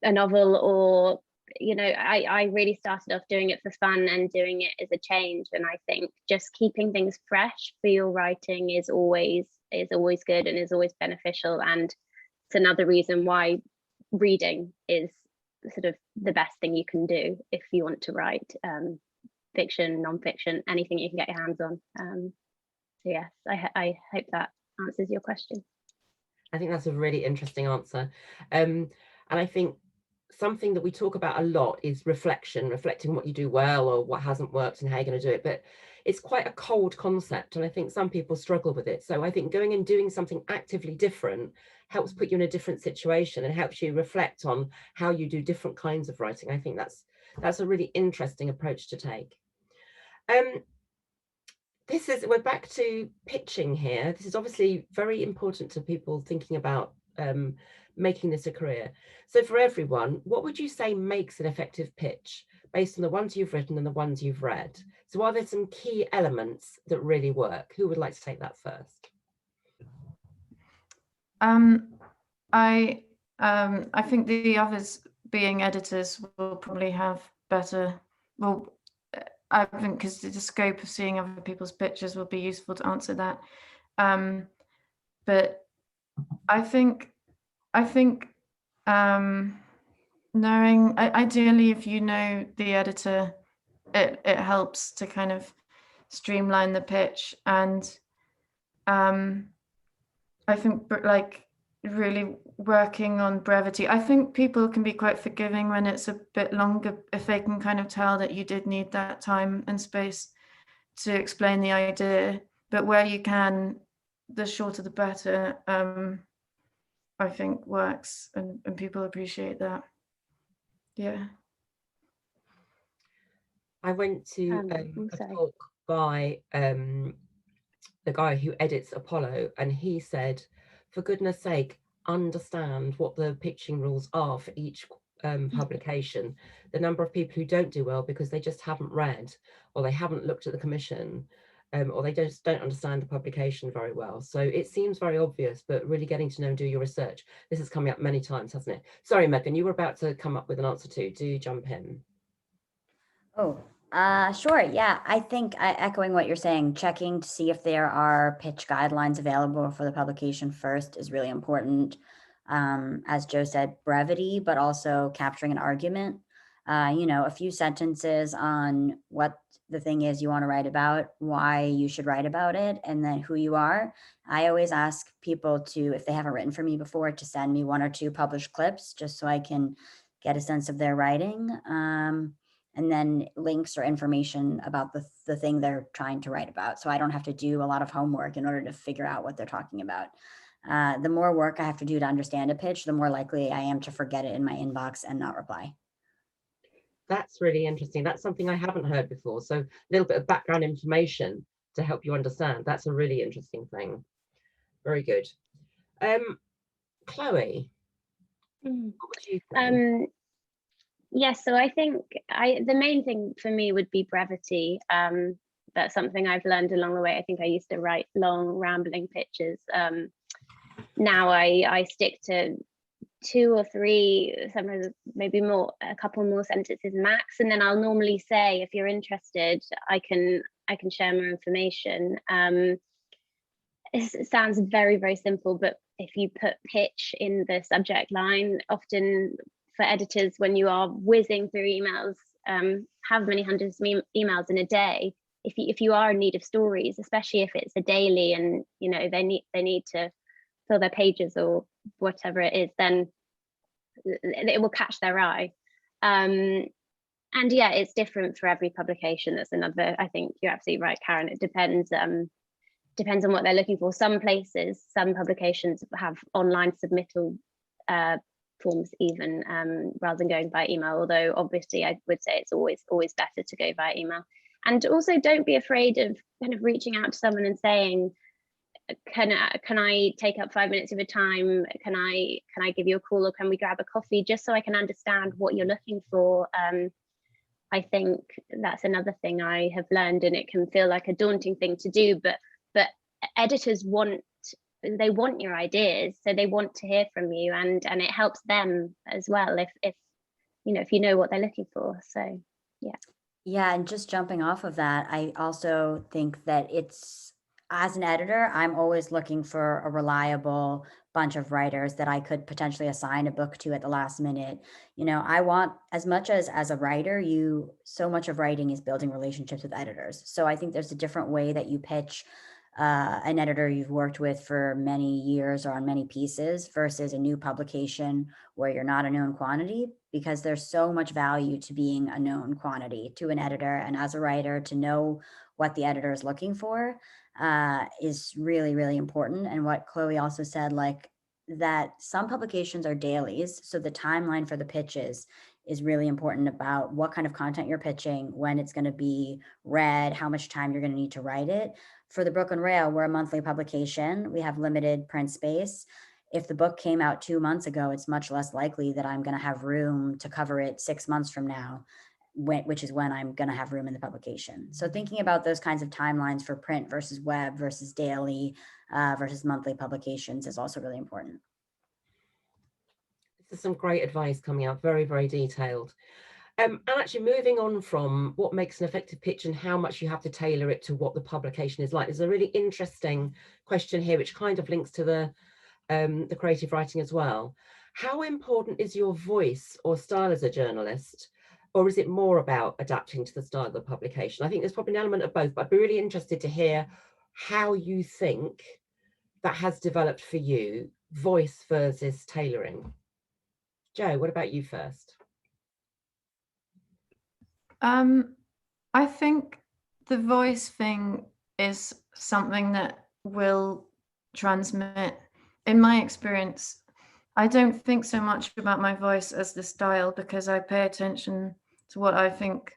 a novel, or I really started off doing it for fun and doing it as a change. And I think just keeping things fresh for your writing is always good and is always beneficial. And it's another reason why reading is sort of the best thing you can do if you want to write fiction, non-fiction, anything you can get your hands on. So yes, I hope that answers your question. I think that's a really interesting answer. And I think something that we talk about a lot is reflecting what you do well or what hasn't worked and how you're going to do it. But it's quite a cold concept, and I think some people struggle with it. So I think going and doing something actively different helps put you in a different situation and helps you reflect on how you do different kinds of writing. I think that's a really interesting approach to take. We're back to pitching here. This is obviously very important to people thinking about making this a career. So for everyone, what would you say makes an effective pitch based on the ones you've written and the ones you've read? So are there some key elements that really work? Who would like to take that first? I think the others, being editors, will probably have better, well, I think because the scope of seeing other people's pictures will be useful to answer that. But I think knowing, ideally, if you know the editor, it helps to kind of streamline the pitch. And I think like really working on brevity. I think people can be quite forgiving when it's a bit longer, if they can kind of tell that you did need that time and space to explain the idea. But where you can, the shorter the better, I think works, and people appreciate that. Yeah. I went to a talk by the guy who edits Apollo, and he said, for goodness sake, understand what the pitching rules are for each publication. The number of people who don't do well because they just haven't read, or they haven't looked at the commission, or they just don't understand the publication very well. So it seems very obvious, but really getting to know and do your research. This is coming up many times, hasn't it? Sorry, Megan, you were about to come up with an answer too. Do jump in. Oh, sure. Yeah, I think echoing what you're saying, checking to see if there are pitch guidelines available for the publication first is really important. As Joe said, brevity, but also capturing an argument. A few sentences on what the thing is you want to write about, why you should write about it, and then who you are. I always ask people to, if they haven't written for me before, to send me 1 or 2 published clips just so I can get a sense of their writing. And then links or information about the thing they're trying to write about. So I don't have to do a lot of homework in order to figure out what they're talking about. The more work I have to do to understand a pitch, the more likely I am to forget it in my inbox and not reply. That's really interesting. That's something I haven't heard before. So a little bit of background information to help you understand. That's a really interesting thing. Very good. Chloe, What would you say? Yes, so I think the main thing for me would be brevity. That's something I've learned along the way. I think I used to write long, rambling pitches. Now I stick to 2 or 3, sometimes maybe more, a couple more sentences max, and then I'll normally say, if you're interested, I can share more information. It sounds very, very simple, but if you put pitch in the subject line, often for editors, when you are whizzing through emails, how many hundreds of emails in a day, if you are in need of stories, especially if it's a daily and they need to fill their pages or whatever it is, then it will catch their eye. And yeah, it's different for every publication. That's another, I think you're absolutely right, Karen. It depends on what they're looking for. Some places, some publications have online submittal forms even, rather than going by email, although obviously I would say it's always better to go by email. And also, don't be afraid of kind of reaching out to someone and saying, can I take up 5 minutes of your time? Can I give you a call, or can we grab a coffee, just so I can understand what you're looking for? I think that's another thing I have learned, and it can feel like a daunting thing to do, but editors want your ideas, so they want to hear from you, and it helps them as well if you know what they're looking for. So Yeah, and just jumping off of that, I also think that as an editor, I'm always looking for a reliable bunch of writers that I could potentially assign a book to at the last minute. I want, as much as a writer, so much of writing is building relationships with editors. So I think there's a different way that you pitch an editor you've worked with for many years or on many pieces versus a new publication where you're not a known quantity, because there's so much value to being a known quantity to an editor. And as a writer, to know what the editor is looking for is really, really important. And what Chloe also said, like that some publications are dailies. So the timeline for the pitches is really important about what kind of content you're pitching, when it's going to be read, how much time you're going to need to write it. For the Book on Rail, we're a monthly publication. We have limited print space. If the book came out 2 months ago, it's much less likely that I'm going to have room to cover it 6 months from now, which is when I'm going to have room in the publication. So thinking about those kinds of timelines for print versus web versus daily versus monthly publications is also really important. This is some great advice coming out, very, very detailed. And actually moving on from what makes an effective pitch and how much you have to tailor it to what the publication is like, there's a really interesting question here, which kind of links to the creative writing as well. How important is your voice or style as a journalist? Or is it more about adapting to the style of the publication? I think there's probably an element of both, but I'd be really interested to hear how you think that has developed for you, voice versus tailoring. Jo, what about you first? I think the voice thing is something that will transmit. In my experience, I don't think so much about my voice as the style, because I pay attention to what I think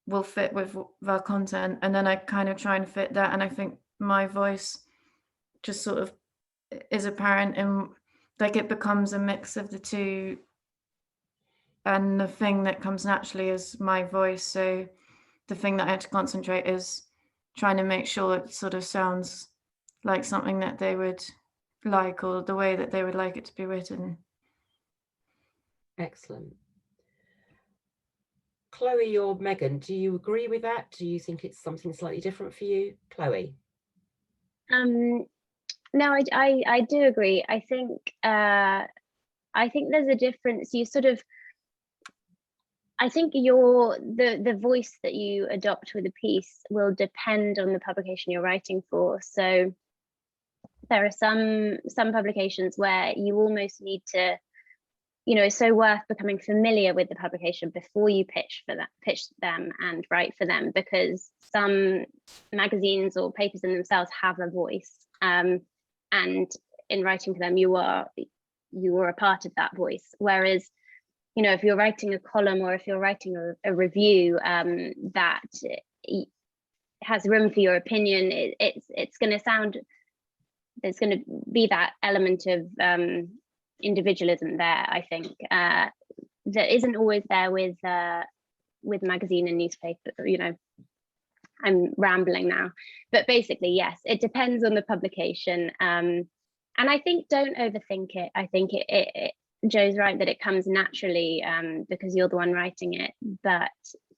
will fit with our content, and then I kind of try and fit that. And I think my voice just sort of is apparent, and like it becomes a mix of the two, and the thing that comes naturally is my voice. So the thing that I have to concentrate is trying to make sure it sort of sounds like something that they would like, or the way that they would like it to be written. Excellent. Chloe or Megan, do you agree with that? Do you think it's something slightly different for you? Chloe? No, I do agree. I think there's a difference. I think the voice that you adopt with a piece will depend on the publication you're writing for. So there are some publications where you almost need to, it's so worth becoming familiar with the publication before you pitch them and write for them, because some magazines or papers in themselves have a voice, and in writing for them, you are a part of that voice. Whereas, if you're writing a column or if you're writing a review that has room for your opinion, it's going to sound, there's going to be that element of individualism there, I think, that isn't always there with magazine and newspaper. You know, I'm rambling now, but basically, yes, it depends on the publication. And I think don't overthink it. I think Joe's right that it comes naturally because you're the one writing it. But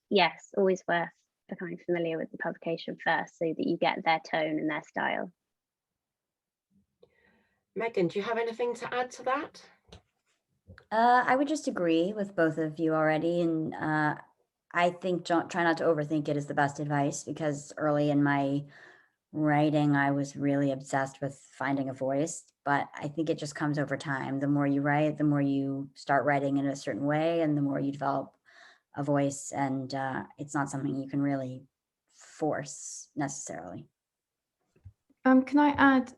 yes, always worth becoming familiar with the publication first so that you get their tone and their style. Megan, do you have anything to add to that? I would just agree with both of you already. And I think try not to overthink it is the best advice, because early in my writing, I was really obsessed with finding a voice, but I think it just comes over time. The more you write, the more you start writing in a certain way, and the more you develop a voice, and it's not something you can really force necessarily. Can I add,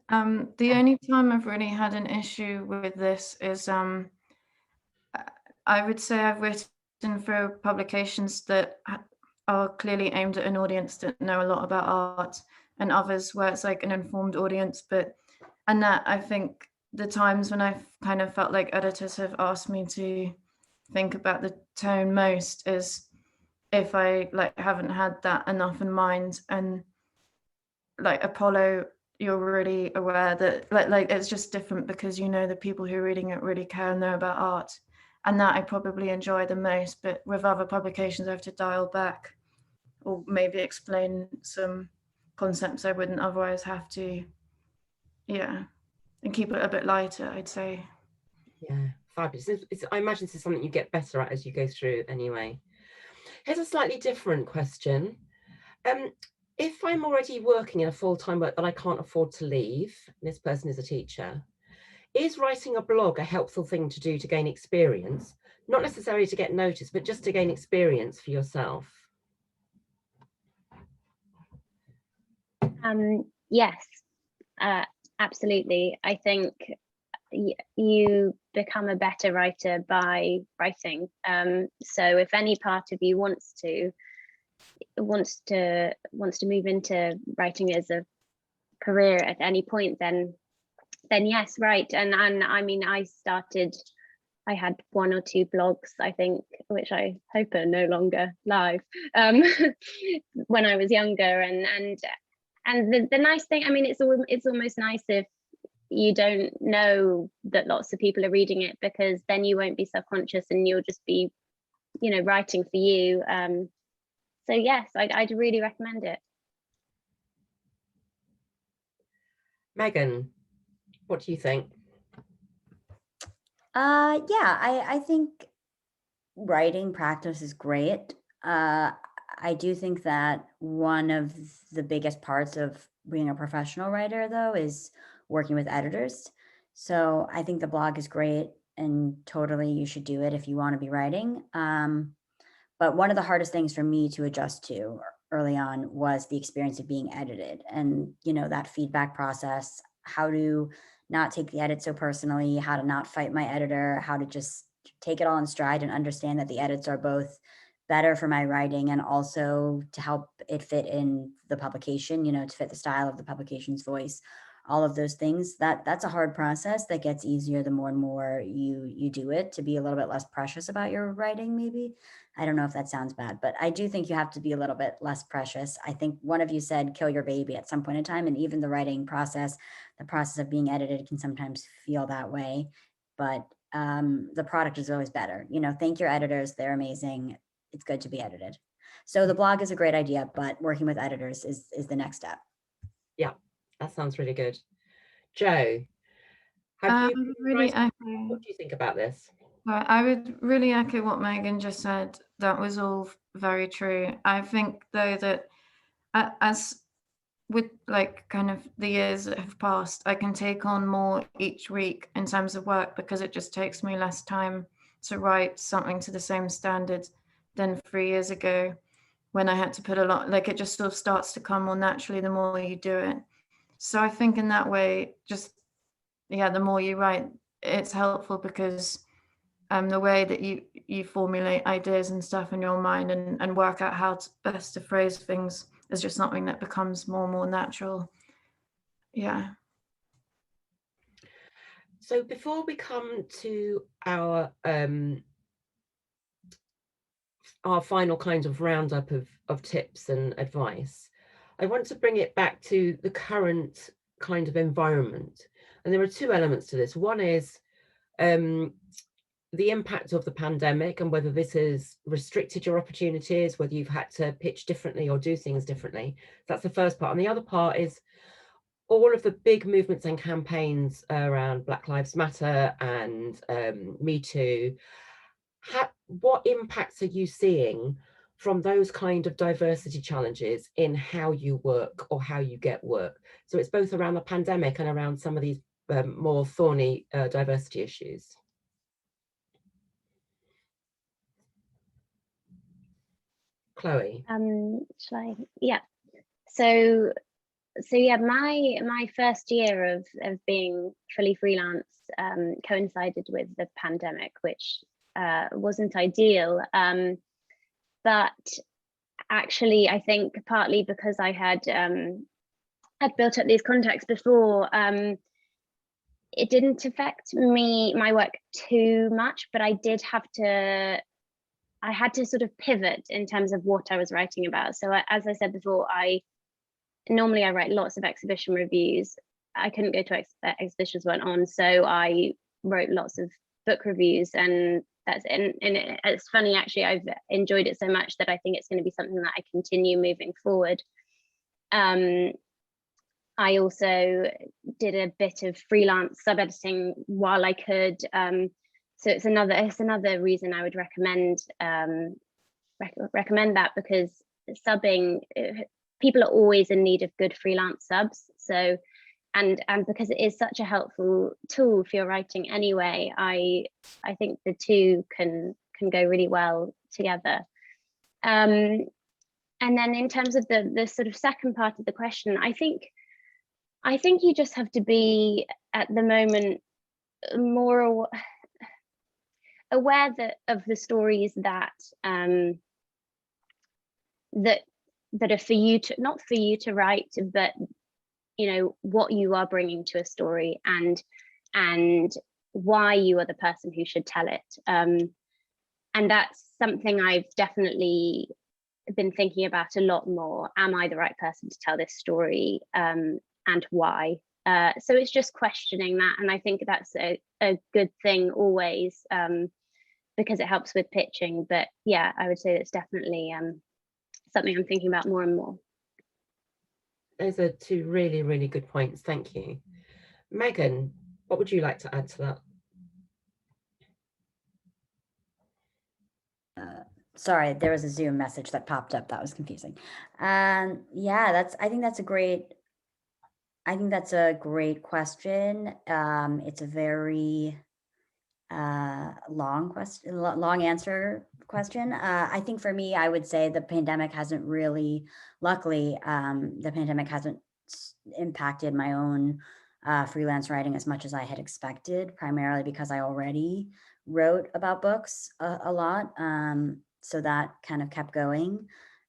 the only time I've really had an issue with this is, I would say I've written for publications that are clearly aimed at an audience that know a lot about art, and others where it's like an informed audience. And that, I think the times when I've kind of felt like editors have asked me to think about the tone most is if I like haven't had that enough in mind. And like Apollo, you're really aware that like it's just different because you know the people who are reading it really care and know about art, and that I probably enjoy the most. But with other publications I have to dial back or maybe explain some concepts I wouldn't otherwise have to, yeah, and keep it a bit lighter, I'd say. Yeah, fabulous. I imagine this is something you get better at as you go through anyway. Here's a slightly different question. If I'm already working in a full-time work that I can't afford to leave, and this person is a teacher, is writing a blog a helpful thing to do to gain experience? Not necessarily to get noticed, but just to gain experience for yourself. Yes, absolutely. I think you become a better writer by writing. So if any part of you wants to move into writing as a career at any point, then yes, right. And I mean, I had 1 or 2 blogs, I think, which I hope are no longer live, when I was younger. And the nice thing, I mean, it's almost nice if you don't know that lots of people are reading it, because then you won't be self-conscious and you'll just be, you know, writing for you. So yes, I'd really recommend it. Megan, what do you think? Yeah, I think writing practice is great. I do think that one of the biggest parts of being a professional writer, though, is working with editors. So I think the blog is great, and totally you should do it if you want to be writing. But one of the hardest things for me to adjust to early on was the experience of being edited, and, you know, that feedback process, how to not take the edit so personally, how to not fight my editor, how to just take it all in stride and understand that the edits are both better for my writing and also to help it fit in the publication, you know, to fit the style of the publication's voice, all of those things. That's a hard process that gets easier the more and more you do it, to be a little bit less precious about your writing. Maybe, I don't know if that sounds bad, but I do think you have to be a little bit less precious. I think one of you said kill your baby at some point in time, and even the writing process, the process of being edited, can sometimes feel that way, but the product is always better. You know, thank your editors, they're amazing. It's good to be edited. So the blog is a great idea, but working with editors is the next step. Yeah, that sounds really good. Joe, have you really what do you think about this? I would really echo what Megan just said. That was all very true. I think, though, that as with like kind of the years that have passed, I can take on more each week in terms of work, because it just takes me less time to write something to the same standard than 3 years ago, when I had to put a lot, like it just sort of starts to come more naturally the more you do it. So I think in that way, just, yeah, the more you write, it's helpful, because the way that you formulate ideas and stuff in your mind and work out how best to phrase things is just something that becomes more and more natural. Yeah. So before we come to our final kind of roundup of tips and advice, I want to bring it back to the current kind of environment. And there are two elements to this. One is the impact of the pandemic and whether this has restricted your opportunities, whether you've had to pitch differently or do things differently. That's the first part. And the other part is all of the big movements and campaigns around Black Lives Matter and Me Too. What impacts are you seeing from those kind of diversity challenges in how you work or how you get work? So it's both around the pandemic and around some of these more thorny diversity issues. Chloe. Yeah. So yeah, my first year of being fully freelance coincided with the pandemic, which wasn't ideal. But actually, I think partly because I had built up these contacts before, it didn't affect my work too much, but I had to sort of pivot in terms of what I was writing about. So as I said before, normally I write lots of exhibition reviews. I couldn't go to exhibitions weren't on, so I wrote lots of book reviews, and that's and it's funny actually. I've enjoyed it so much that I think it's going to be something that I continue moving forward. I also did a bit of freelance sub editing while I could. So it's another reason I would recommend that, because subbing, people are always in need of good freelance subs. So and because it is such a helpful tool for your writing anyway, I think the two can go really well together. And then in terms of the sort of second part of the question, I think you just have to be at the moment more aware of the stories that that are for you to, not for you to write, but you know what you are bringing to a story and why you are the person who should tell it. And that's something I've definitely been thinking about a lot more. Am I the right person to tell this story, and why? So it's just questioning that, and I think that's a good thing always, because it helps with pitching. But yeah, I would say it's definitely something I'm thinking about more and more. Those are two really, really good points. Thank you. Megan, what would you like to add to that? Sorry, there was a Zoom message that popped up that was confusing. Yeah, I think that's a great question. It's a very long answer question. I think for me, I would say the pandemic hasn't really, luckily, the pandemic hasn't impacted my own freelance writing as much as I had expected, primarily because I already wrote about books a lot. So that kind of kept going.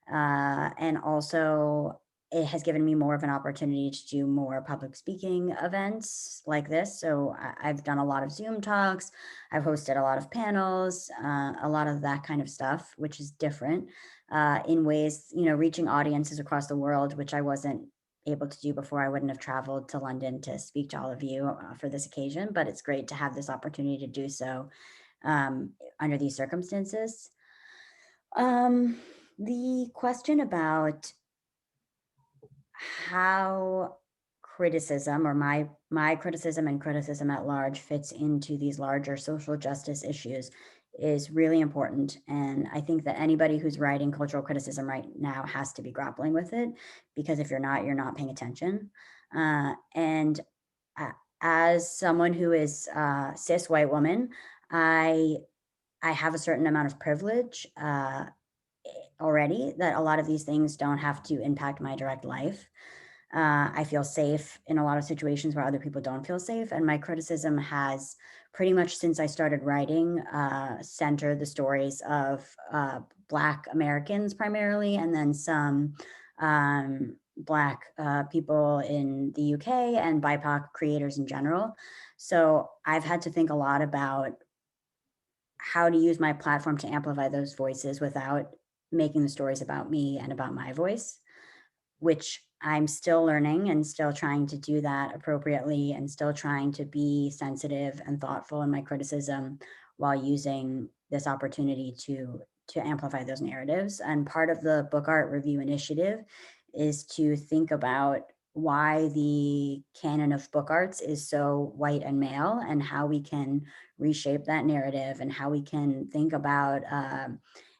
And also it has given me more of an opportunity to do more public speaking events like this. So I've done a lot of Zoom talks. I've hosted a lot of panels, a lot of that kind of stuff, which is different in ways, reaching audiences across the world, which I wasn't able to do before. I wouldn't have traveled to London to speak to all of you for this occasion, but it's great to have this opportunity to do so under these circumstances. The question about how criticism, or my criticism and criticism at large, fits into these larger social justice issues is really important. And I think that anybody who's writing cultural criticism right now has to be grappling with it, because if you're not paying attention. And as someone who is a cis white woman, I have a certain amount of privilege already, that a lot of these things don't have to impact my direct life. I feel safe in a lot of situations where other people don't feel safe. And my criticism has pretty much, since I started writing, centered the stories of Black Americans primarily, and then some Black people in the UK and BIPOC creators in general. So I've had to think a lot about how to use my platform to amplify those voices without making the stories about me and about my voice, which I'm still learning and still trying to do that appropriately and still trying to be sensitive and thoughtful in my criticism while using this opportunity to amplify those narratives. And part of the book art review initiative is to think about why the canon of book arts is so white and male, and how we can reshape that narrative, and how we can think about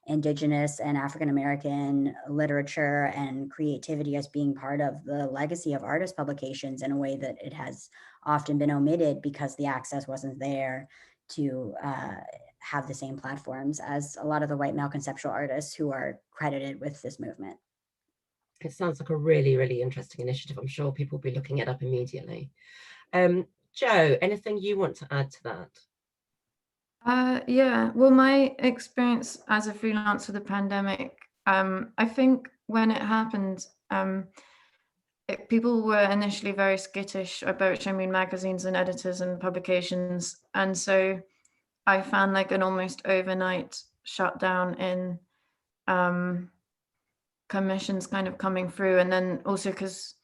Indigenous and African-American literature and creativity as being part of the legacy of artist publications in a way that it has often been omitted because the access wasn't there to have the same platforms as a lot of the white male conceptual artists who are credited with this movement. It sounds like a really, really interesting initiative. I'm sure people will be looking it up immediately. Jo, anything you want to add to that? Yeah, well, my experience as a freelancer with the pandemic, I think when it happened, people were initially very skittish about showing me magazines and editors and publications. And so I found like an almost overnight shutdown in commissions kind of coming through. And then also because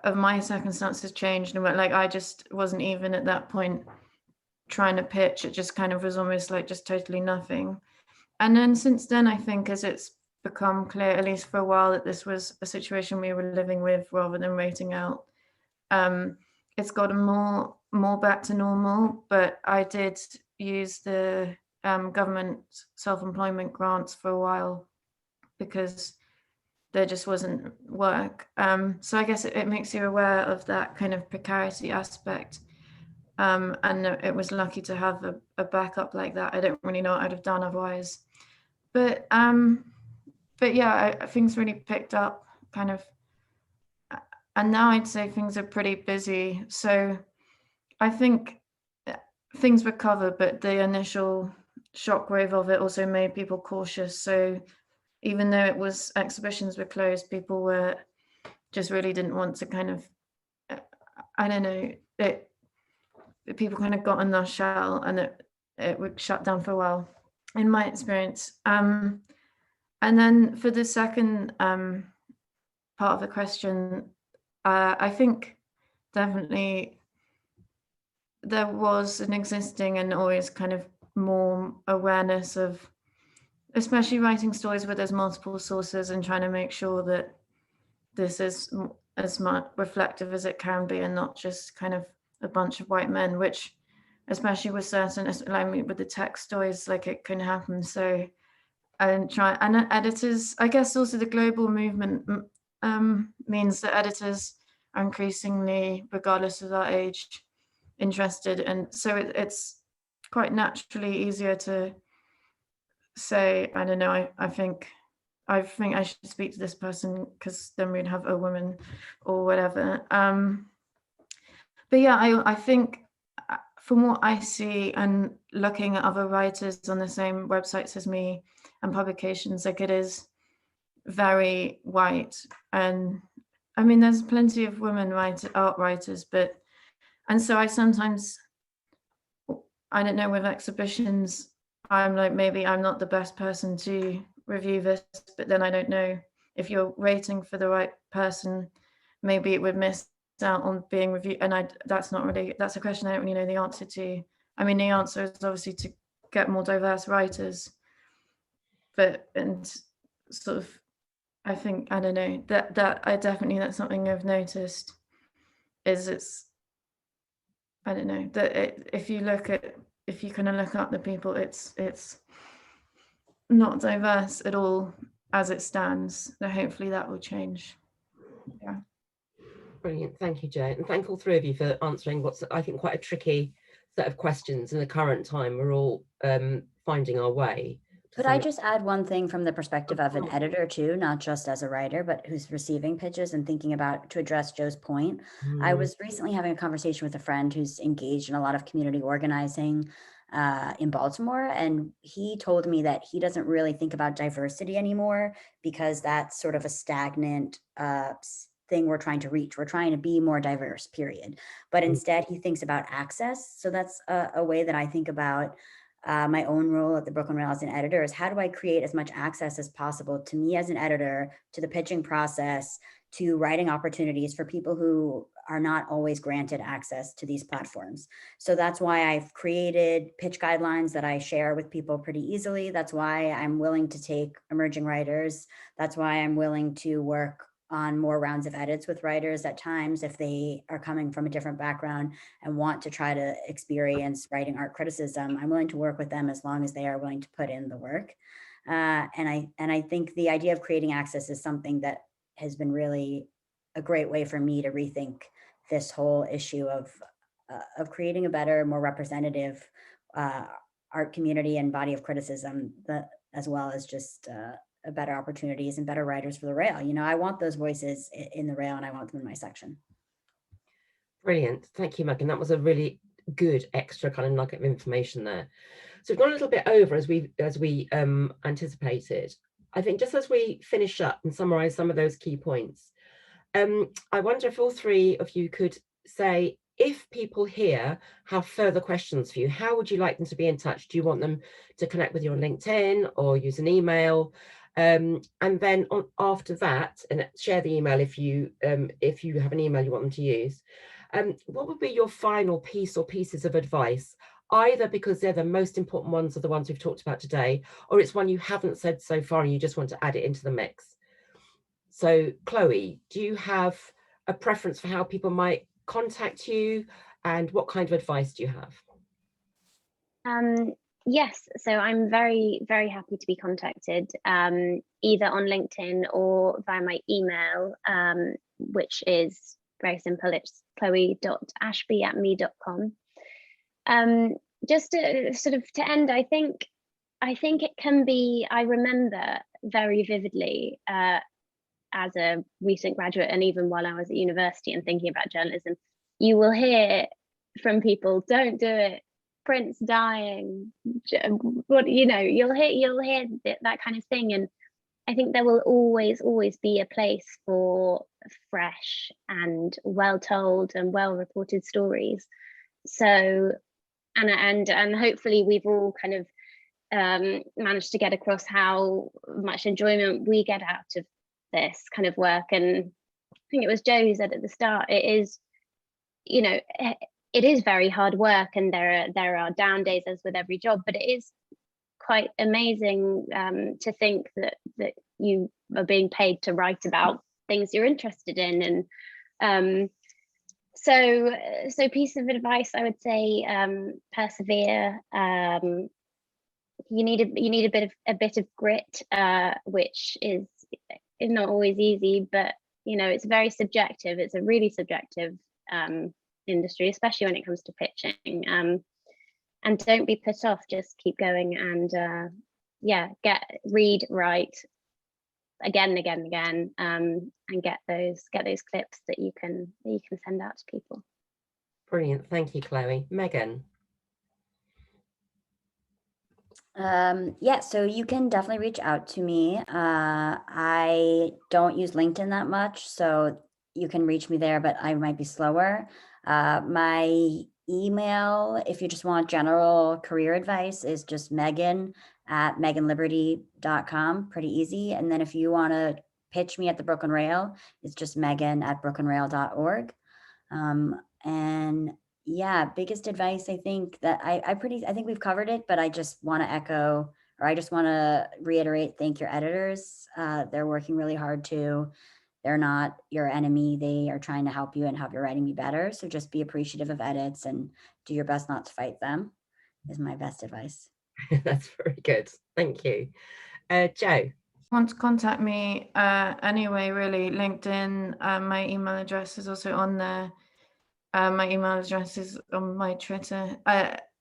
of my circumstances changed, and like I just wasn't even at that point trying to pitch. It just kind of was almost like just totally nothing. And then since then, I think as it's become clear, at least for a while, that this was a situation we were living with rather than waiting out, it's gotten more back to normal. But I did use the government self-employment grants for a while because there just wasn't work. So I guess it makes you aware of that kind of precarity aspect. And it was lucky to have a backup like that. I don't really know what I'd have done otherwise. But yeah, things really picked up kind of. And now I'd say things are pretty busy. So I think things recover, but the initial shockwave of it also made people cautious. So even though it was exhibitions were closed, people were just really didn't want to kind of, I don't know, people kind of got in their shell, and it would shut down for a while, in my experience. And then for the second part of the question, I think definitely there was an existing and always kind of more awareness of, especially writing stories where there's multiple sources and trying to make sure that this is as much reflective as it can be and not just kind of a bunch of white men, which especially with certain, like with the tech stories, like it can happen. So and editors, I guess also the global movement means that editors are increasingly, regardless of their age, interested. And so it's quite naturally easier to say, I don't know, I think I should speak to this person because then we'd have a woman or whatever. But yeah, I think from what I see and looking at other writers on the same websites as me and publications, like it is very white. And I mean, there's plenty of women art writers, but, and so I sometimes, I don't know, with exhibitions, I'm like, maybe I'm not the best person to review this, but then I don't know if you're waiting for the right person, maybe it would miss out on being reviewed. And that's a question I don't really know the answer to. I mean, the answer is obviously to get more diverse writers, but, and sort of, I think, I don't know, that's something I've noticed is it's, I don't know, that if you kind of look up the people, it's not diverse at all as it stands. So hopefully that will change. Yeah. Brilliant, thank you, Jo, and thank all three of you for answering what's, I think, quite a tricky set of questions in the current time. We're all finding our way. Could I just add one thing from the perspective of an editor too, not just as a writer, but who's receiving pitches and thinking about, to address Jo's point. I was recently having a conversation with a friend who's engaged in a lot of community organizing in Baltimore. And he told me that he doesn't really think about diversity anymore because that's sort of a stagnant thing we're trying to reach. We're trying to be more diverse, period. But instead, he thinks about access. So that's a way that I think about my own role at the Brooklyn Rail as an editor, is how do I create as much access as possible to me as an editor, to the pitching process, to writing opportunities for people who are not always granted access to these platforms. So that's why I've created pitch guidelines that I share with people pretty easily. That's why I'm willing to take emerging writers. That's why I'm willing to work on more rounds of edits with writers at times if they are coming from a different background and want to try to experience writing art criticism. I'm willing to work with them as long as they are willing to put in the work. And I think the idea of creating access is something that has been really a great way for me to rethink this whole issue of creating a better, more representative art community and body of criticism, as well as just better opportunities and better writers for the Rail. You know, I want those voices in the Rail, and I want them in my section. Brilliant. Thank you, Megan. That was a really good extra kind of nugget of information there. So we've gone a little bit over as we anticipated. I think just as we finish up and summarize some of those key points, I wonder if all three of you could say, if people here have further questions for you, how would you like them to be in touch? Do you want them to connect with you on LinkedIn or use an email? And then after that, and share the email if you have an email you want them to use. What would be your final piece or pieces of advice, either because they're the most important ones, are the ones we've talked about today, or it's one you haven't said so far and you just want to add it into the mix? So Chloe, do you have a preference for how people might contact you, and what kind of advice do you have? Yes, so I'm very, very happy to be contacted, either on LinkedIn or via my email, which is very simple. It's chloe.ashby@me.com. Just to sort of to end, I think it can be, I remember very vividly as a recent graduate, and even while I was at university and thinking about journalism, you will hear from people, don't do it, print's dying, what, you know, you'll hear that kind of thing. And I think there will always be a place for fresh and well told and well reported stories. So and hopefully we've all kind of managed to get across how much enjoyment we get out of this kind of work. And I think it was Joe who said at the start, it is, you know, it is very hard work, and there are down days as with every job, but it is quite amazing to think that you are being paid to write about things you're interested in. And so piece of advice, I would say, persevere. You need a bit of grit, which is not always easy, but you know, it's very subjective. It's a really subjective industry, especially when it comes to pitching. And don't be put off. Just keep going, and read, write again and again and again, and get those clips that you can send out to people. Brilliant. Thank you, Chloe. Megan. Yeah, so you can definitely reach out to me. I don't use LinkedIn that much, so you can reach me there, but I might be slower. My email, if you just want general career advice, is just megan@meganliberty.com. Pretty easy. And then if you want to pitch me at the Brooklyn Rail, it's just megan@brooklynrail.org. And yeah, biggest advice, I think that I think we've covered it, but I just want to echo, or I just want to reiterate, thank your editors. They're working really hard too. They're not your enemy. They are trying to help you and help your writing be better. So just be appreciative of edits and do your best not to fight them, is my best advice. That's very good. Thank you. Joe. Want to contact me anyway, really, LinkedIn. My email address is also on there. My email address is on my Twitter.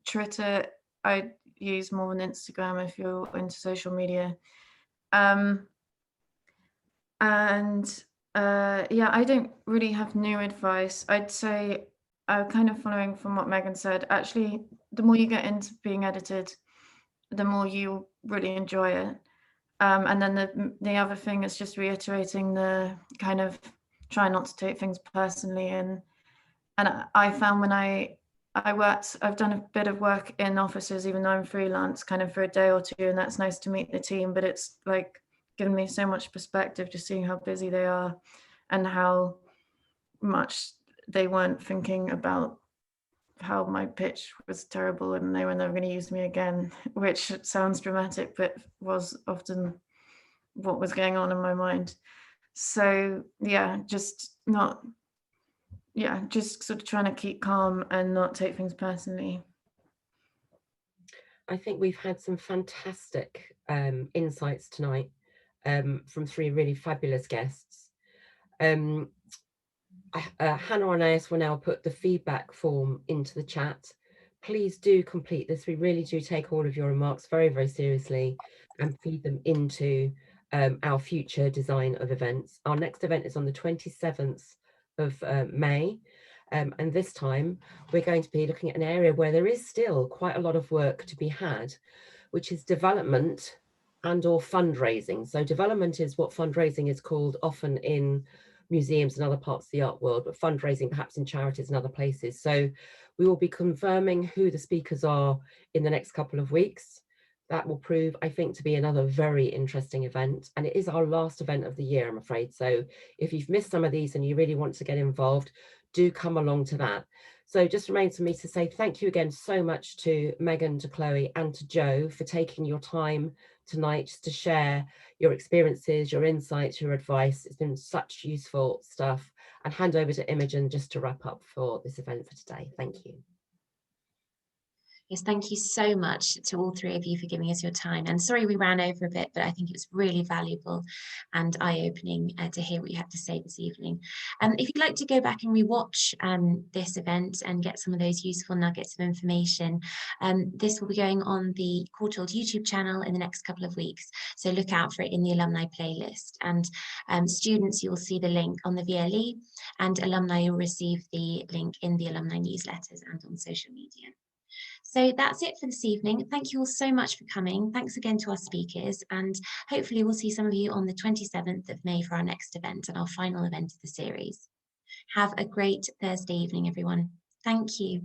Twitter, I use more than Instagram if you're into social media. Yeah, I don't really have new advice. I'd say, kind of following from what Megan said, actually, the more you get into being edited, the more you really enjoy it. And then the other thing is just reiterating the kind of try not to take things personally. And I found when I've done a bit of work in offices, even though I'm freelance, kind of for a day or two, and that's nice to meet the team, but it's like given me so much perspective just seeing how busy they are and how much they weren't thinking about how my pitch was terrible and they were never going to use me again, which sounds dramatic, but was often what was going on in my mind. So yeah, just sort of trying to keep calm and not take things personally. I think we've had some fantastic insights tonight from 3 really fabulous guests. Hannah and I will now put the feedback form into the chat. Please do complete this. We really do take all of your remarks very, very seriously and feed them into our future design of events. Our next event is on the 27th of May. And this time we're going to be looking at an area where there is still quite a lot of work to be had, which is development and or fundraising. So development is what fundraising is called often in museums and other parts of the art world, but fundraising perhaps in charities and other places. So we will be confirming who the speakers are in the next couple of weeks. That will prove, I think, to be another very interesting event. And it is our last event of the year, I'm afraid. So if you've missed some of these and you really want to get involved, do come along to that. So just remains for me to say thank you again so much to Megan, to Chloe and to Jo for taking your time tonight just to share your experiences, your insights, your advice. It's been such useful stuff. And hand over to Imogen just to wrap up for this event for today. Thank you. Yes, thank you so much to all 3 of you for giving us your time. And sorry we ran over a bit, but I think it was really valuable and eye-opening to hear what you had to say this evening. If you'd like to go back and rewatch this event and get some of those useful nuggets of information, this will be going on the Courtauld YouTube channel in the next couple of weeks. So look out for it in the alumni playlist. And students, you will see the link on the VLE, and alumni, you'll receive the link in the alumni newsletters and on social media. So that's it for this evening. Thank you all so much for coming. Thanks again to our speakers, and hopefully we'll see some of you on the 27th of May for our next event and our final event of the series. Have a great Thursday evening, everyone. Thank you.